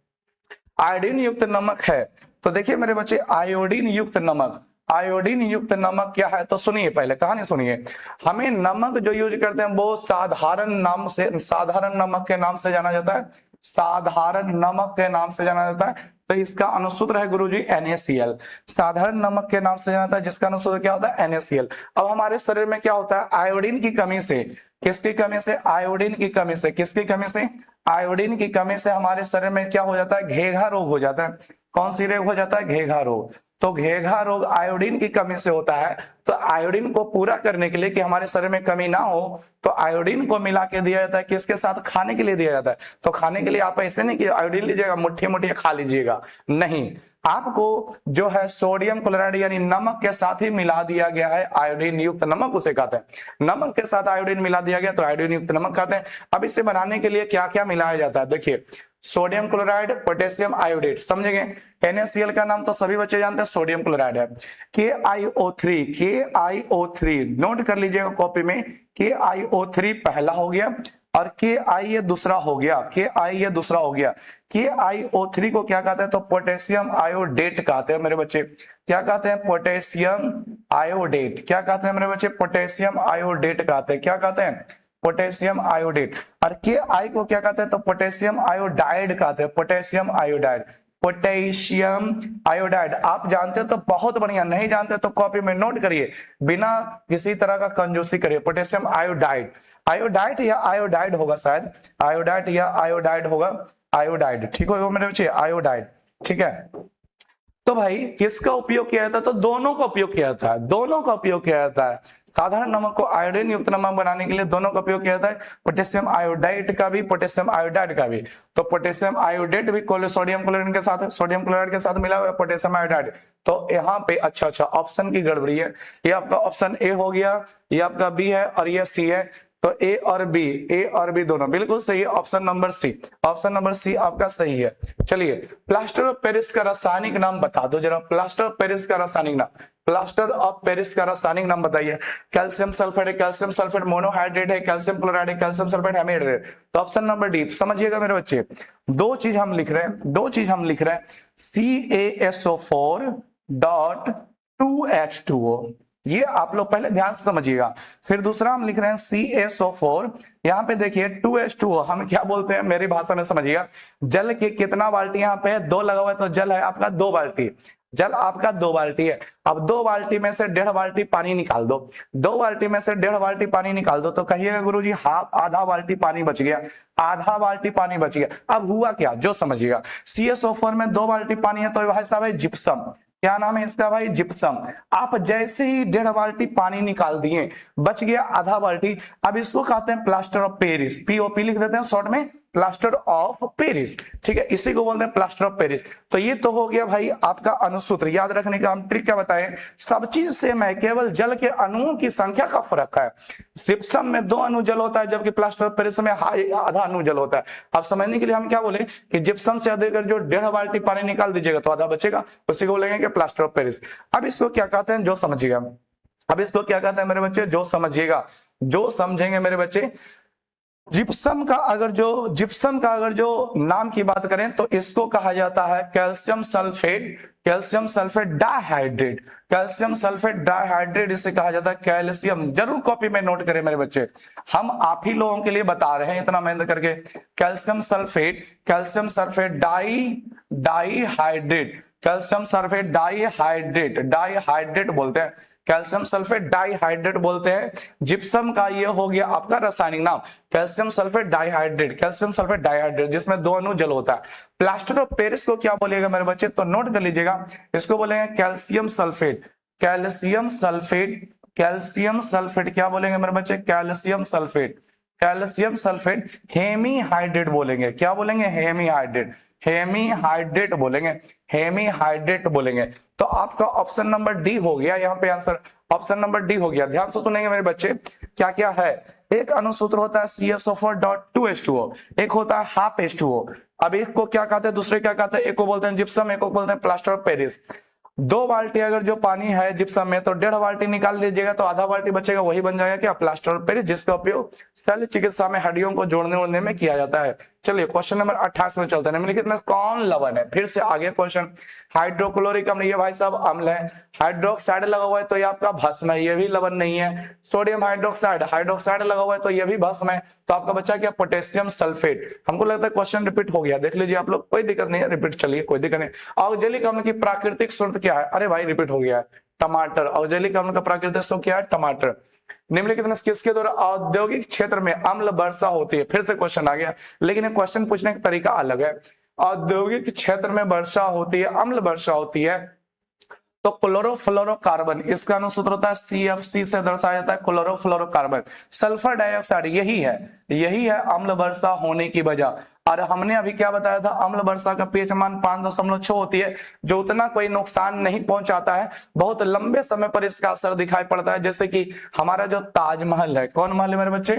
आयोडीन युक्त नमक है, तो देखिए मेरे बच्चे आयोडीन युक्त नमक, आयोडीन युक्त नमक क्या है तो सुनिए, पहले कहानी सुनिए। हमें नमक जो यूज करते हैं वो साधारण नाम से, साधारण नमक के नाम से जाना जाता है, साधारण नमक के नाम से जाना जाता है। तो इसका अनुसूत्र है गुरुजी NaCl, साधारण नमक के नाम से जाना जाता है जिसका अनुसूत्र क्या होता है NaCl। अब हमारे शरीर में क्या होता है आयोडीन की कमी से, किसकी कमी से, आयोडीन की कमी से, किसकी कमी से, आयोडीन की कमी से हमारे शरीर में क्या हो जाता है घेघा रोग हो जाता है। कौन सी रोग हो जाता है घेघा रोग। तो घेघा रोग आयोडीन की कमी से होता है। तो आयोडीन को पूरा करने के लिए कि हमारे शरीर में कमी ना हो तो आयोडीन को मिला के दिया जाता है, किसके साथ, खाने के लिए दिया जाता है। तो खाने के लिए आप ऐसे नहीं कि आयोडीन लीजिएगा मुट्ठी मुट्ठी खा लीजिएगा, नहीं, आपको जो है सोडियम क्लोराइड यानी नमक के साथ ही मिला दिया गया है, आयोडीन युक्त नमक उसे कहते हैं। नमक के साथ आयोडीन मिला दिया गया तो आयोडीन युक्त नमक कहते हैं। अब इसे बनाने के लिए क्या क्या मिलाया जाता है, देखिए सोडियम क्लोराइड, पोटेशियम आयोडेट, समझेंगे। NaCl का नाम तो सभी बच्चे जानते हैं, सोडियम क्लोराइड है। KiO3, KiO3 नोट कर लीजिएगा कॉपी में, KiO3 पहला हो गया और Ki ये दूसरा हो गया, Ki ये दूसरा हो गया। KiO3 को क्या कहते हैं तो पोटेशियम आयोडेट कहते हैं मेरे बच्चे। क्या कहते हैं, पोटेशियम आयोडेट। क्या कहते हैं मेरे बच्चे, पोटेशियम आयोडेट कहते हैं। क्या कहते हैं, पोटेशियम आयोडेट। और Ki को क्या कहते हैं तो पोटेशियम आयोडाइड कहते हैं, पोटेशियम आयोडाइड, पोटेशियम आयोडाइड। आप जानते हो तो बहुत बढ़िया, नहीं जानते तो कॉपी में नोट करिए, बिना किसी तरह का कंजूसी करिए। पोटेशियम आयोडाइड, आयोडाइड या आयोडाइड होगा शायद, आयोडाइड या आयोडाइड होगा, आयोडाइड, ठीक होगा मेरे बच्चे, आयोडाइड, ठीक है। तो भाई किसका उपयोग किया जाता है तो दोनों का उपयोग किया जाता है, दोनों का उपयोग किया जाता है। साधारण नमक को आयोडीन युक्त नमक बनाने के लिए दोनों का उपयोग किया जाता है, पोटेशियम आयोडाइड का भी, पोटेशियम आयोडाइड का भी। तो पोटेशियम आयोडेट भी सोडियम क्लोराइड के साथ, सोडियम क्लोराइड के साथ मिला हुआ है पोटेशियम आयोडाइड। तो यहाँ पे अच्छा ऑप्शन की गड़बड़ी है, ये आपका ऑप्शन ए हो गया, ये आपका बी है और ये सी है। तो ए और बी दोनों बिल्कुल सही है। Option number C, option number C आपका सही है। चलिए प्लास्टर ऑफ पेरिस का रासायनिक नाम बता दो जरा, प्लास्टर ऑफ पेरिस का रासायनिक नाम, प्लास्टर ऑफ पेरिस का रासायनिक नाम बताइए। कैल्शियम सल्फेट है, कैल्शियम सल्फेट मोनोहाइड्रेट है, कैल्शियम क्लोराइड है, कैल्शियम सल्फेट हेमिहाइड्रेट। तो ऑप्शन नंबर डी, समझिएगा मेरे बच्चे, दो चीज हम लिख रहे हैं, दो चीज हम लिख रहे हैं, CaSO4.2H2O, ये आप लोग पहले ध्यान से समझिएगा। फिर दूसरा हम लिख रहे हैं CaSO4, यहाँ पे देखिए 2H2O, हम क्या बोलते हैं मेरी भाषा में समझिएगा, जल के कितना बाल्टी यहाँ पे दो लगा हुआ है, तो जल है आपका 2 बाल्टी, जल आपका 2 बाल्टी है। अब 2 बाल्टी में से 1.5 बाल्टी पानी निकाल दो, 2 बाल्टी में से 1.5 बाल्टी पानी निकाल दो, तो कहिएगा गुरुजी हाफ, आधा बाल्टी पानी बच गया, आधा बाल्टी पानी बच गया। अब हुआ क्या जो समझिएगा, CaSO4 में 2 बाल्टी पानी है तो भाई साहब है जिप्सम, क्या नाम है इसका भाई, जिप्सम। आप जैसे ही 1.5 बाल्टी पानी निकाल दिए, बच गया आधा बाल्टी। अब इसको कहते हैं प्लास्टर ऑफ पेरिस, POP लिख देते हैं शॉर्ट में, प्लास्टर ऑफ पेरिस, ठीक है, इसी को बोलते हैं प्लास्टर ऑफ पेरिस। तो ये तो हो गया भाई आपका अनुसूत्र। याद रखने का हम ट्रिक क्या बताएं, सब चीज सेम है, केवल जल के अणुओं की संख्या का फर्क है। जिप्सम में 2 अणु जल होता है, जबकि प्लास्टर ऑफ पेरिस में आधा अणु जल होता है। अब समझने के लिए हम क्या बोले कि जिप्सम से अधिक जो 1.5 बाल्टी पानी निकाल दीजिएगा तो आधा बचेगा, उसी को बोलेंगे कि प्लास्टर ऑफ पेरिस। अब इसको क्या कहते हैं जो समझिएगा, अब इसको क्या कहते हैं मेरे बच्चे जो समझिएगा, जो समझेंगे मेरे बच्चे। जिप्सम का अगर जो नाम की बात करें तो इसको कहा जाता है calcium sulphate, calcium sulphate dihydrate, calcium sulphate dihydrate इसे कहा जाता है कैल्शियम। जरूर कॉपी में नोट करें मेरे बच्चे, हम आप ही लोगों के लिए बता रहे हैं इतना मेहनत करके। Calcium sulphate dihydrate, calcium sulphate dihydrate बोलते हैं, कैल्शियम सल्फेट डाइहाइड्रेट बोलते हैं। जिप्सम का ये हो गया आपका रासायनिक नाम calcium sulphate dihydrate, calcium sulphate dihydrate जिसमें 2 अणु जल होता है। प्लास्टर ऑफ पेरिस को क्या बोलेगा मेरे बच्चे तो नोट कर लीजिएगा, इसको बोलेंगे calcium sulphate, calcium sulphate, calcium sulphate क्या बोलेंगे मेरे बच्चे, calcium sulphate, calcium sulphate hemihydrate बोलेंगे, क्या बोलेंगे हेमीहाइड्रेट, हेमीहाइड्रेट बोलेंगे, हेमीहाइड्रेट बोलेंगे। तो आपका ऑप्शन नंबर डी हो गया यहाँ पे आंसर, ऑप्शन नंबर डी हो गया। ध्यान से सुनेंगे मेरे बच्चे, क्या क्या है। एक अनुसूत्र होता है CSO4.2H2O, एक होता है हाफ H2O। अब एक को क्या कहते हैं, दूसरे क्या कहते हैं, एक को बोलते हैं जिप्सम, एक को बोलते हैं प्लास्टर ऑफ पेरिस। 2 बाल्टी अगर जो पानी है जिप्सम में तो 1.5 बाल्टी निकाल लीजिएगा तो आधा बाल्टी बचेगा, वही बन जाएगा क्या, प्लास्टर ऑफ पेरिस, जिसका उपयोग शल्य चिकित्सा में हड्डियों को जोड़ने में किया जाता है। चलिए क्वेश्चन नंबर 28 में चलते हैं। निम्नलिखित में कौन लवण है, फिर से आगे क्वेश्चन। हाइड्रोक्लोरिक अम्ल, ये भाई साहब अम्ल है। हाइड्रोक्साइड लगा हुआ है तो ये आपका भस्म है, ये भी लवण नहीं है। सोडियम हाइड्रोक्साइड, हाइड्रोक्साइड लगा हुआ है तो ये भी भस्म है, तो आपका बचा क्या, पोटेशियम सल्फेट। हमको लगता है क्वेश्चन रिपीट हो गया, देख लीजिए आप लोग, कोई दिक्कत नहीं है, रिपीट चलिए, कोई दिक्कत नहीं। औद्योगिक अम्ल की प्राकृतिक स्रोत क्या है, अरे भाई रिपीट हो गया है, टमाटर। औद्योगिक अम्ल का प्राकृतिक स्रोत क्या है, टमाटर। निम्नलिखित में किसके द्वारा औद्योगिक क्षेत्र में अम्ल वर्षा होती है, फिर से क्वेश्चन आ गया, लेकिन ये क्वेश्चन पूछने का तरीका अलग है। औद्योगिक क्षेत्र में वर्षा होती है, अम्ल वर्षा होती है, तो क्लोरोफ्लोरोकार्बन, इसका अनुसूत्र होता है CFC से दर्शाया जाता है, क्लोरोफ्लोरोकार्बन। सल्फर डाइऑक्साइड, यही है अम्ल वर्षा होने की वजह। और हमने अभी क्या बताया था, अम्ल वर्षा का pH मान 5.6 होती है, जो उतना कोई नुकसान नहीं पहुंचाता है, बहुत लंबे समय पर इसका असर दिखाई पड़ता है। जैसे कि हमारा जो ताजमहल है, कौन महल है मेरे बच्चे,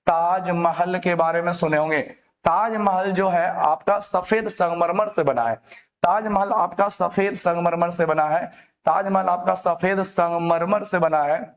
ताजमहल के बारे में सुने होंगे। ताजमहल जो है आपका सफेद संगमरमर से बना है, ताजमहल आपका सफेद संगमरमर से बना है, ताजमहल आपका सफेद संगमरमर से बना है,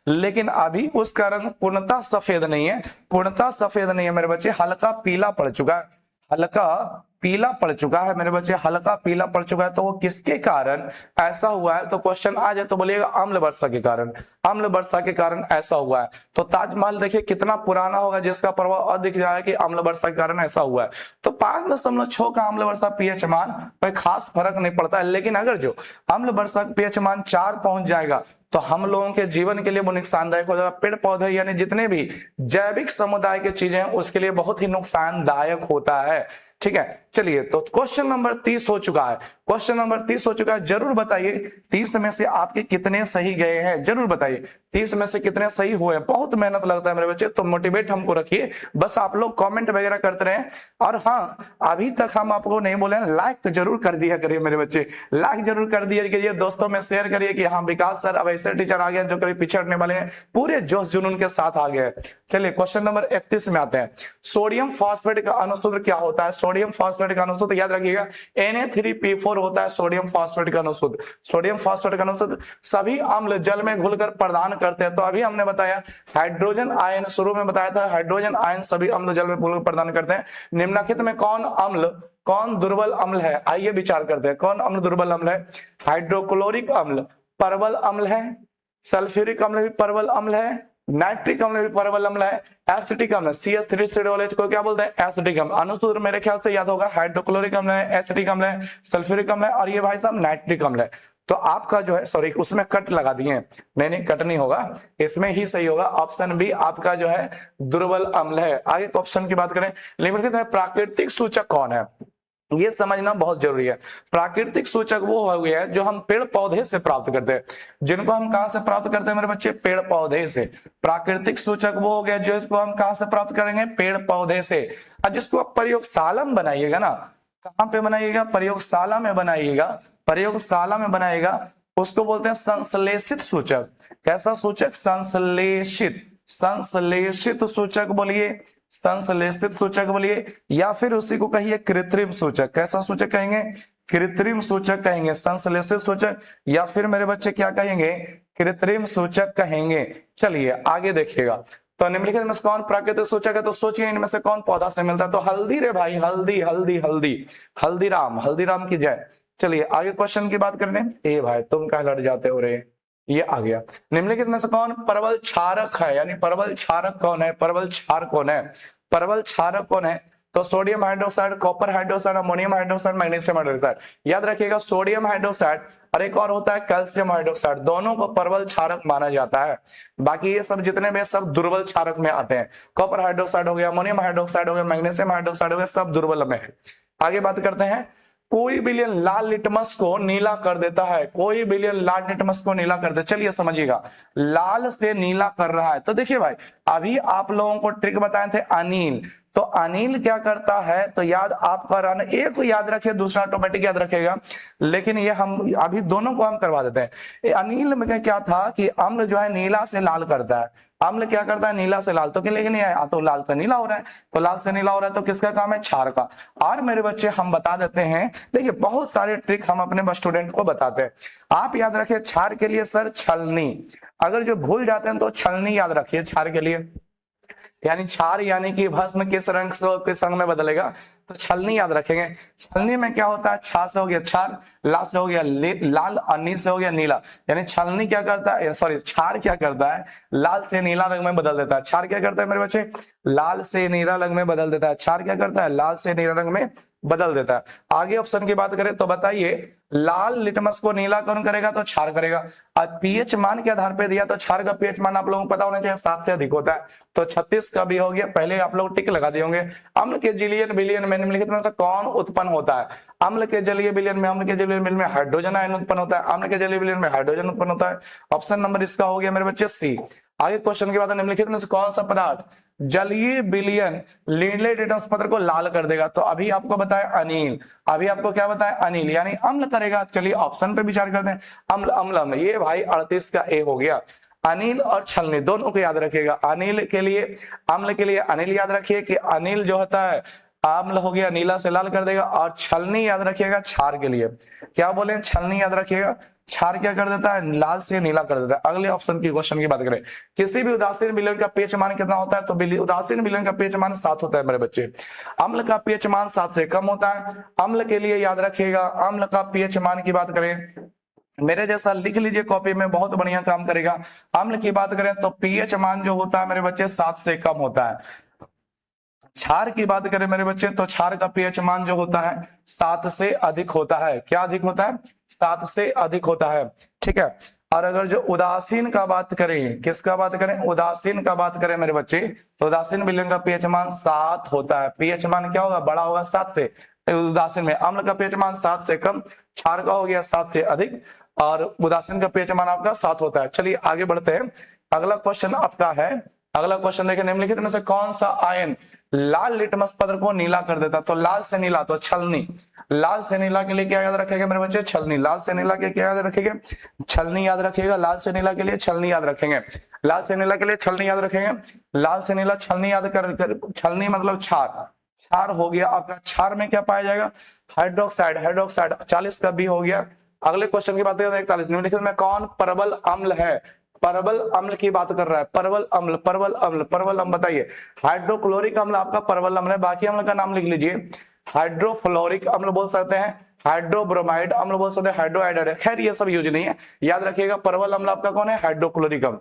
लेकिन अभी उसका रंग पूर्णतः सफेद नहीं है, पूर्णतः सफेद नहीं है मेरे बच्चे, हल्का पीला पड़ चुका है, हल्का पीला पड़ चुका है मेरे बच्चे, हल्का पीला पड़ चुका है। तो वो किसके कारण ऐसा हुआ है, तो क्वेश्चन आ जाए तो बोलिएगा अम्ल वर्षा के कारण, अम्ल वर्षा के कारण ऐसा हुआ है। तो ताजमहल देखिए कितना पुराना होगा जिसका प्रभाव दिख रहा है कि अम्ल वर्षा के कारण ऐसा हुआ है। तो 5.6 का अम्ल वर्षा pH मान कोई खास फर्क नहीं पड़ता है, लेकिन अगर जो अम्ल वर्षा pH मान 4 पहुंच जाएगा तो हम लोगों के जीवन के लिए वो नुकसानदायक हो जाएगा। पेड़ पौधे यानी जितने भी जैविक समुदाय की चीजें हैं उसके लिए बहुत ही नुकसानदायक होता है। ठीक है, चलिए तो क्वेश्चन नंबर 30 हो चुका है, क्वेश्चन नंबर 30 हो चुका है। जरूर बताइए 30 में से आपके कितने सही गए हैं, जरूर बताइए 30 में से कितने सही हुए। बहुत मेहनत लगता है मेरे बच्चे, तो मोटिवेट हमको रखिए, बस आप लोग कमेंट वगैरह करते रहें। और हाँ, अभी तक हम आपको नहीं बोले लाइक तो जरूर कर दिया करिए मेरे बच्चे, लाइक जरूर कर दिया करिए, दोस्तों में शेयर करिए कि हाँ विकास सर अब ऐसे टीचर आ गए जो कभी पीछे हटने वाले हैं, पूरे जोश जुनून के साथ आ गए। चलिए क्वेश्चन नंबर 31 में आते हैं। सोडियम फॉस्फेट का अनुसूत्र क्या होता है, सोडियम फॉस्फेट का अनुसूत्र याद रखिएगा Na3P4 होता है सोडियम फॉस्फेट का अनुसूत्र। सोडियम फॉस्फेट का अनुसूत्र सभी अम्ल जल में घुलकर प्रदान करते हैं। तो अभी हमने बताया हाइड्रोजन आयन, शुरू में बताया था हाइड्रोजन आयन सभी अम्ल जल में घुलकर प्रदान करते हैं। निम्नलिखित में कौन अम्ल, कौन दुर्बल अम्ल है, आइए विचार करते हैं। कौन अम्ल दुर्बल अम्ल है, हाइड्रोक्लोरिक अम्ल प्रबल अम्ल है, सल्फ्यूरिक अम्ल भी प्रबल अम्ल है, नाइट्रिक अम्ल भी प्रबल अम्ल है, एसिटिक अम्ल CH3COOH को क्या बोलते हैं, एसिटिक अम्ल। अनुसूत्र मेरे ख्याल से याद होगा, हाइड्रोक्लोरिक अम्ल है, एसिटिक अम्ल है, सल्फ्यूरिक अम्ल है, और ये भाई साहब नाइट्रिक अम्ल है। तो आपका जो है, सॉरी उसमें कट लगा दिए, नहीं कट नहीं होगा, इसमें ही सही होगा, ऑप्शन बी आपका जो है दुर्बल अम्ल है। आगे ऑप्शन की बात करें, निम्नलिखित में प्राकृतिक सूचक कौन है, ये समझना बहुत जरूरी है। प्राकृतिक सूचक वो हो गया है जो हम पेड़ पौधे से प्राप्त करते हैं, जिनको हम कहां से प्राप्त करते हैं मेरे बच्चे, पेड़ पौधे से। प्राकृतिक सूचक वो हो गया जिसको हम कहां से प्राप्त करेंगे, पेड़ पौधे से। और जिसको आप प्रयोगशाला में बनाइएगा ना, कहां पे बनाइएगा, प्रयोगशाला में बनाइएगा, प्रयोगशाला में बनाइएगा, उसको बोलते हैं संश्लेषित सूचक। कैसा सूचक, संश्लेषित, संश्लेषित सूचक बोलिए, संश्लेषित सूचक बोलिए, या फिर उसी को कहिए कृत्रिम सूचक। कैसा सूचक कहेंगे, कृत्रिम सूचक कहेंगे, संश्लेषित सूचक, या फिर मेरे बच्चे क्या कहेंगे, कृत्रिम सूचक कहेंगे। चलिए आगे देखिएगा। तो निम्नलिखित में से कौन प्राकृतिक सूचक है, तो सोचिए इनमें से कौन पौधा से मिलता है, तो हल्दी रे भाई, हल्दी हल्दी हल्दी, हल्दीराम, हल्दीराम की जय। चलिए आगे क्वेश्चन की बात करते हैं। ए भाई तुम क्या लड़ जाते हो रे, ये आ गया। निम्नलिखित में से कौन प्रबल क्षारक है, यानी प्रबल क्षारक कौन है, प्रबल क्षार कौन है, प्रबल क्षारक कौन है, तो sodium hydroxide, copper hydroxide, ammonium hydroxide, magnesium hydroxide. याद रखिएगा सोडियम हाइड्रोक्साइड और एक और होता है कैल्शियम हाइड्रोक्साइड, दोनों को प्रबल क्षारक माना जाता है। बाकी ये सब जितने भी सब दुर्बल क्षारक में आते हैं। कॉपर हाइड्रोक्साइड हो गया, अमोनियम हाइड्रोक्साइड हो गया, मैग्नीशियम हाइड्रोक्साइड हो गया, सब दुर्बल में है। आगे बात करते हैं कोई विलयन लाल लिटमस को नीला कर देता है, कोई विलयन लाल लिटमस को नीला कर देता है। चलिए समझिएगा, लाल से नीला कर रहा है। तो देखिए भाई, अभी आप लोगों को ट्रिक बताए थे अनिल, तो अनिल क्या करता है, तो याद आपका रन एक को याद रखिए, दूसरा ऑटोमेटिक याद रखेगा, लेकिन ये हम अभी दोनों को हम करवा देते हैं। अनिल में क्या था कि अम्ल जो है नीला से लाल करता है, अम्ल क्या करता है नीला से लाल, तो क्या लेकिन ये तो लाल से नीला हो रहा है, तो लाल से नीला हो रहा है, तो किसका काम है, क्षार का। और मेरे बच्चे हम बता देते हैं, देखिए बहुत सारे ट्रिक हम अपने स्टूडेंट को बताते हैं। आप याद रखिए क्षार के लिए सर छलनी, अगर जो भूल जाते हैं तो छलनी याद रखिए क्षार के लिए, यानी क्षार यानी कि भस्म किस रंग से किस रंग में बदलेगा, तो छलनी याद रखेंगे। छलनी में क्या होता है, छा से हो गया क्षार, ला से हो गया लाल और नी से हो गया नीला, यानी छलनी क्या करता है, सॉरी क्षार क्या करता है, लाल से नीला रंग में बदल देता है। क्षार क्या करता है मेरे बच्चे, लाल से नीला रंग में बदल देता है। क्षार क्या करता है, लाल से नीला रंग में बदल देता है। आगे ऑप्शन की बात करें तो बताइए, लाल लिटमस को नीला कौन करेगा, तो क्षार करेगा। और पीएच मान के आधार पर दिया, तो क्षार का पीएच मान आप लोगों को पता होना चाहिए 7 से अधिक होता है, तो 36 का भी हो गया। पहले आप लोग टिक लगा दिए होंगे। अम्ल के जलीय विलयन में निम्नलिखित में से कौन उत्पन्न होता है, अम्ल के जलीय विलयन में, अम्ल के जलीय विलयन में हाइड्रोजन आयन उत्पन्न होता है, अम्ल के जलीय विलयन में हाइड्रोजन उत्पन्न होता है। ऑप्शन नंबर इसका हो गया मेरे बच्चे सी। आगे क्वेश्चन के बाद, निम्नलिखित में से कौन सा पदार्थ जलीय विलयन नीले लिटमस पत्र को लाल कर देगा, तो अभी आपको बताया अनिल, अभी आपको क्या बताया अनिल, यानी अम्ल करेगा। चलिए ऑप्शन पे विचार करते हैं, अम्ल अम्ल अम्ल, ये भाई 38 का ए हो गया। अनिल और छलनी दोनों को याद रखिएगा, अनिल के लिए अम्ल के लिए अनिल याद रखिए कि अनिल जो होता है अम्ल हो गया नीला से लाल कर देगा, और छलनी याद रखिएगा क्षार के लिए, क्या बोले छलनी याद रखिएगा, क्षार क्या कर देता है, लाल से नीला कर देता है। अगले ऑप्शन की क्वेश्चन की बात करें, किसी भी उदासीन विलयन का पीएच मान कितना होता है, तो उदासीन विलयन का पीएच मान 7 होता है मेरे बच्चे। अम्ल का पीएच मान 7 से कम होता है। अम्ल के लिए याद रखिएगा, अम्ल का पीएच मान की बात करें, मेरे जैसा लिख लीजिए कॉपी में, बहुत बढ़िया काम करेगा। अम्ल की बात करें तो पीएच मान जो होता है मेरे बच्चे 7 से कम होता है। क्षार की बात करें मेरे बच्चे, तो क्षार का पीएच मान जो होता है 7 से अधिक होता है। क्या अधिक होता है, 7 से अधिक होता है, ठीक है। और अगर जो उदासीन का बात करें, किसका बात करें, उदासीन का बात करें मेरे बच्चे, तो उदासीन विलयन का पीएच मान 7 होता है। पीएच मान क्या होगा, बड़ा होगा 7 से। उदासीन में अम्ल का पीएच मान 7 से कम, क्षार का हो गया 7 से अधिक, और उदासीन का पीएच मान आपका 7 होता है। चलिए आगे बढ़ते हैं, अगला क्वेश्चन आपका है, अगला क्वेश्चन देखिए, निम्नलिखित में से कौन सा आयन लाल लिटमस पत्र को नीला कर देता, तो लाल से नीला, तो छलनी। लाल से नीला के लिए क्या याद रखेगा मेरे बच्चे, छलनी। लाल से नीला के क्या याद रखेंगे, छलनी याद रखिएगा। लाल से नीला के लिए छलनी याद रखेंगे, लाल से नीला के लिए छलनी याद रखेंगे। लाल से नीला छलनी याद कर, छलनी मतलब क्षार, क्षार हो गया आपका। क्षार में क्या पाया जाएगा, हाइड्रोक्साइड, हाइड्रोक्साइड 40 का बी हो गया। अगले क्वेश्चन की बात करें 41, निम्नलिखित में कौन परबल अम्ल है, परबल अम्ल की बात कर रहा है, परबल अम्ल, परबल अम्ल, परबल अम्ल बताइए। हाइड्रोक्लोरिक अम्ल आपका परबल अम्ल है, बाकी अम्ल का नाम लिख लीजिए। हाइड्रोफ्लोरिक अम्ल बोल सकते हैं, हाइड्रोब्रोमाइड अम्ल बोल सकते हैं, हाइड्रोआइडाइड, खैर ये सब यूज नहीं है, याद रखिएगा परबल अम्ल आपका कौन है, हाइड्रोक्लोरिक अम्ल।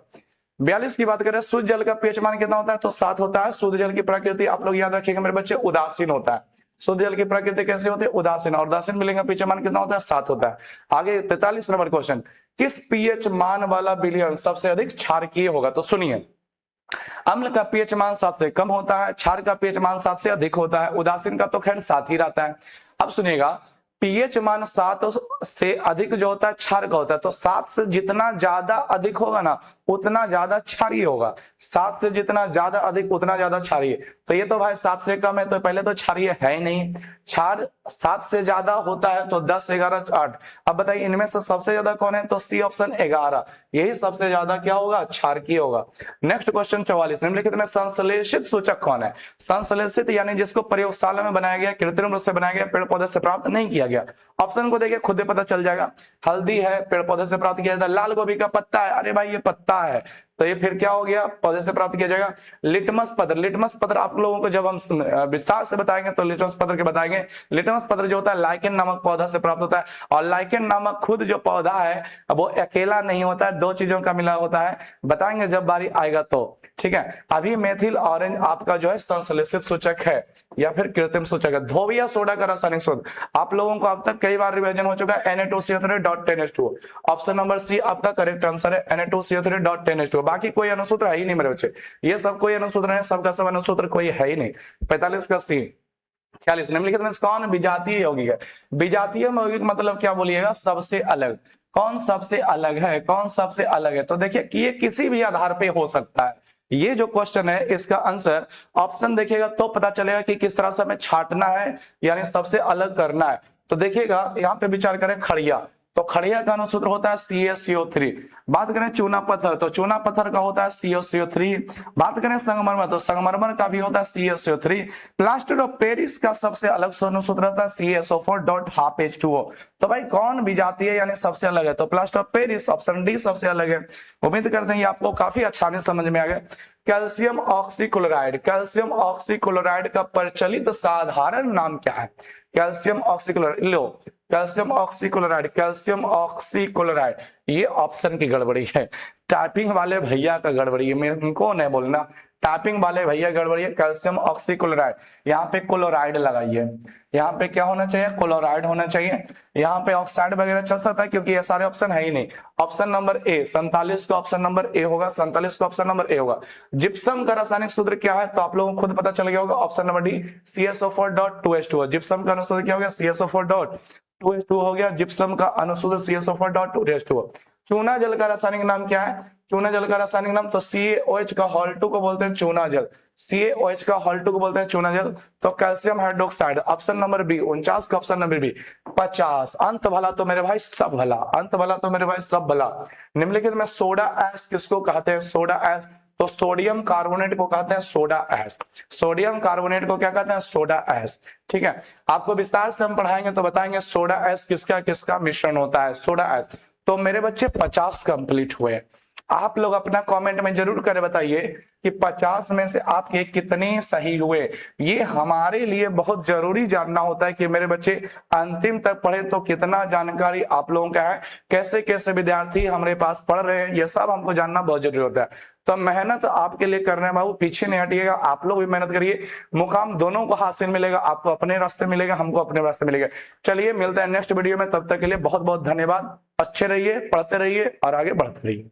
42 की बात करें, शुद्ध जल का पीएच मान कितना होता है, तो 7 होता है। शुद्ध जल की प्रकृति आप लोग याद रखिएगा मेरे बच्चे, उदासीन होता है। शुद्ध जल की प्रकृति कैसे होती है, उदासीन, और उदासीन विलयन का पीएच मान कितना होता है, 7 होता है। आगे 43 नंबर क्वेश्चन, किस पीएच मान वाला विलयन सबसे अधिक क्षारकीय होगा, तो सुनिए, अम्ल का पीएच मान 7 से कम होता है, क्षार का पीएच मान 7 से अधिक होता है, उदासीन का तो खैर 7 ही रहता है। अब सुनिएगा, पीएच मान 7 से अधिक जो होता है क्षार का होता है, तो 7 से जितना ज्यादा अधिक होगा ना उतना ज्यादा क्षारीय होगा। 7 से जितना ज्यादा अधिक उतना ज्यादा क्षारीय, तो ये तो भाई 7 से कम है, तो पहले तो क्षारीय है ही नहीं। क्षार 7 से ज्यादा होता है तो 10, 11, 8। अब बताइए इनमें से सबसे ज्यादा कौन है, तो सी ऑप्शन 11, यही सबसे ज्यादा क्या होगा, क्षारकीय होगा। नेक्स्ट क्वेश्चन 44, निम्नलिखित में संश्लेषित सूचक कौन है। संश्लेषित यानी जिसको प्रयोगशाला में बनाया गया, कृत्रिम रूप से बनाया गया, पेड़ पौधे से प्राप्त नहीं किया गया। ऑप्शन को देखिए खुद ही पता चल जाएगा। हल्दी है, पेड़ पौधे से प्राप्त किया जाता है। लाल गोभी का पत्ता है, अरे भाई ये पत्ता है, तो ये फिर क्या हो गया, पौधे से प्राप्त किया जाएगा। लिटमस पत्र, लिटमस पत्र आप लोगों को जब हम विस्तार से बताएंगे तो लिटमस पत्र के बताएंगे। लिटमस पत्र जो होता है लाइकेन नामक पौधा से प्राप्त होता है, और लाइकेन नामक खुद जो पौधा है वो अकेला नहीं होता है, 2 चीजों का मिला होता है, बताएंगे जब बारी आएगा तो, ठीक है। अभी मेथिल ऑरेंज आपका जो है संश्लेषित सूचक है या फिर कृत्रिम सूचक है। धोबिया सोडा का रासायनिक सूत्र आप लोगों को अब तक कई बार रिवीजन हो चुका है, Na2CO3.10H2। ऑप्शन नंबर सी आपका करेक्ट आंसर है, Na2CO3.10H2। बाकी कोई अनुसूत्र है ही नहीं मेरे बच्चे, ये सब कोई अनुसूत्र है, सबका सब अनुसूत्र कोई है ही नहीं। 45 का सी, 46 निम्नलिखित में से कौन विजातीय यौगिक है? विजातीय यौगिक मतलब क्या बोलिएगा? सबसे अलग। कौन सबसे अलग है? कौन सबसे अलग है? तो देखिए कि ये किसी भी आधार पे हो सकता है। ये जो क्वेश्चन है इसका आंसर ऑप्शन देखिएगा तो पता चलेगा कि किस तरह से हमें छांटना है, यानी सबसे अलग करना है। तो देखिएगा यहाँ पे विचार करें खड़िया, तो खड़िया का अनुसूत्र होता है CaCO3। बात करें चूना पत्थर, तो चूना पत्थर का होता है CaCO3। बात करें संगमरमर, तो संगमरमर का भी होता है CaCO3। प्लास्टर ऑफ पेरिस का सबसे अलग अनुसूत्र होता है CaSO4.12H2O। तो भाई कौन विजातीय यानी सबसे अलग है? तो plaster of Paris, option D सबसे अलग है। उम्मीद करते हैं ये आपको काफी अच्छा समझ में आ गया। कैल्शियम ऑक्सीक्लोराइड, कैल्शियम ऑक्सीक्लोराइड का प्रचलित साधारण नाम क्या है? कैल्शियम ऑक्सीक्लोराइड, लो कैल्शियम ऑक्सीक्लोराइड, कैल्शियम ऑक्सीक्लोराइड, ये ऑप्शन की गड़बड़ी है। टाइपिंग वाले भैया का गड़बड़ी है, मेरे को नहीं बोलना, टाइपिंग वाले भैया गड़बड़ी है। कैल्शियम ऑक्सीक्लोराइड, यहाँ पे क्लोराइड लगाइए, यहाँ पे क्या होना चाहिए? क्लोराइड होना चाहिए। यहाँ पे ऑक्साइड वगैरह चल सकता है क्योंकि ये सारे ऑप्शन है ही नहीं। ऑप्शन नंबर ए 47 का ऑप्शन नंबर ए होगा, 47 का ऑप्शन नंबर ए होगा। जिप्सम का रासायनिक सूत्र क्या है? तो आप लोगों को खुद पता चल गया होगा, option number D CaSO4.2H2O। Gypsum का अनुसूत्र क्या हो गया? CaSO4.2H2O हो गया। जिप्सम का अनुसूत्र CaSO4.2H2O। चूना जल का रासायनिक नाम क्या है? चूना जल का रासायनिक नाम तो CaOH का हॉल 2 को बोलते हैं चूना जल, CaOH का हॉल 2 को बोलते हैं चूना जल। तो calcium hydroxide, option number B 49 का ऑप्शन नंबर बी। 50 अंत भला तो मेरे भाई सब भला, अंत भला तो मेरे भाई सब भला। निम्नलिखित में सोडा ऐश किसको कहते हैं? सोडा ऐश, तो सोडियम कार्बोनेट को कहते हैं सोडा ऐश। सोडियम कार्बोनेट को क्या कहते हैं? Soda ash. ठीक है, आपको विस्तार से हम पढ़ाएंगे तो बताएंगे सोडा ऐश किसका किसका मिश्रण होता है, सोडा ऐश। तो मेरे बच्चे 50 कंप्लीट हुए। आप लोग अपना कमेंट में जरूर कर बताइए कि 50 में से आपके कितने सही हुए। ये हमारे लिए बहुत जरूरी जानना होता है कि मेरे बच्चे अंतिम तक पढ़े तो कितना जानकारी आप लोगों का है, कैसे कैसे विद्यार्थी हमारे पास पढ़ रहे हैं, ये सब हमको जानना बहुत जरूरी होता है। तो मेहनत आपके लिए करने बाबू पीछे नहीं हटिएगा, आप लोग भी मेहनत करिए, मुकाम दोनों को हासिल मिलेगा, आपको अपने रास्ते मिलेगा, हमको अपने रास्ते मिलेगा। चलिए मिलते हैं नेक्स्ट वीडियो में, तब तक के लिए बहुत बहुत धन्यवाद। अच्छे रहिए, पढ़ते रहिए और आगे बढ़ते रहिए।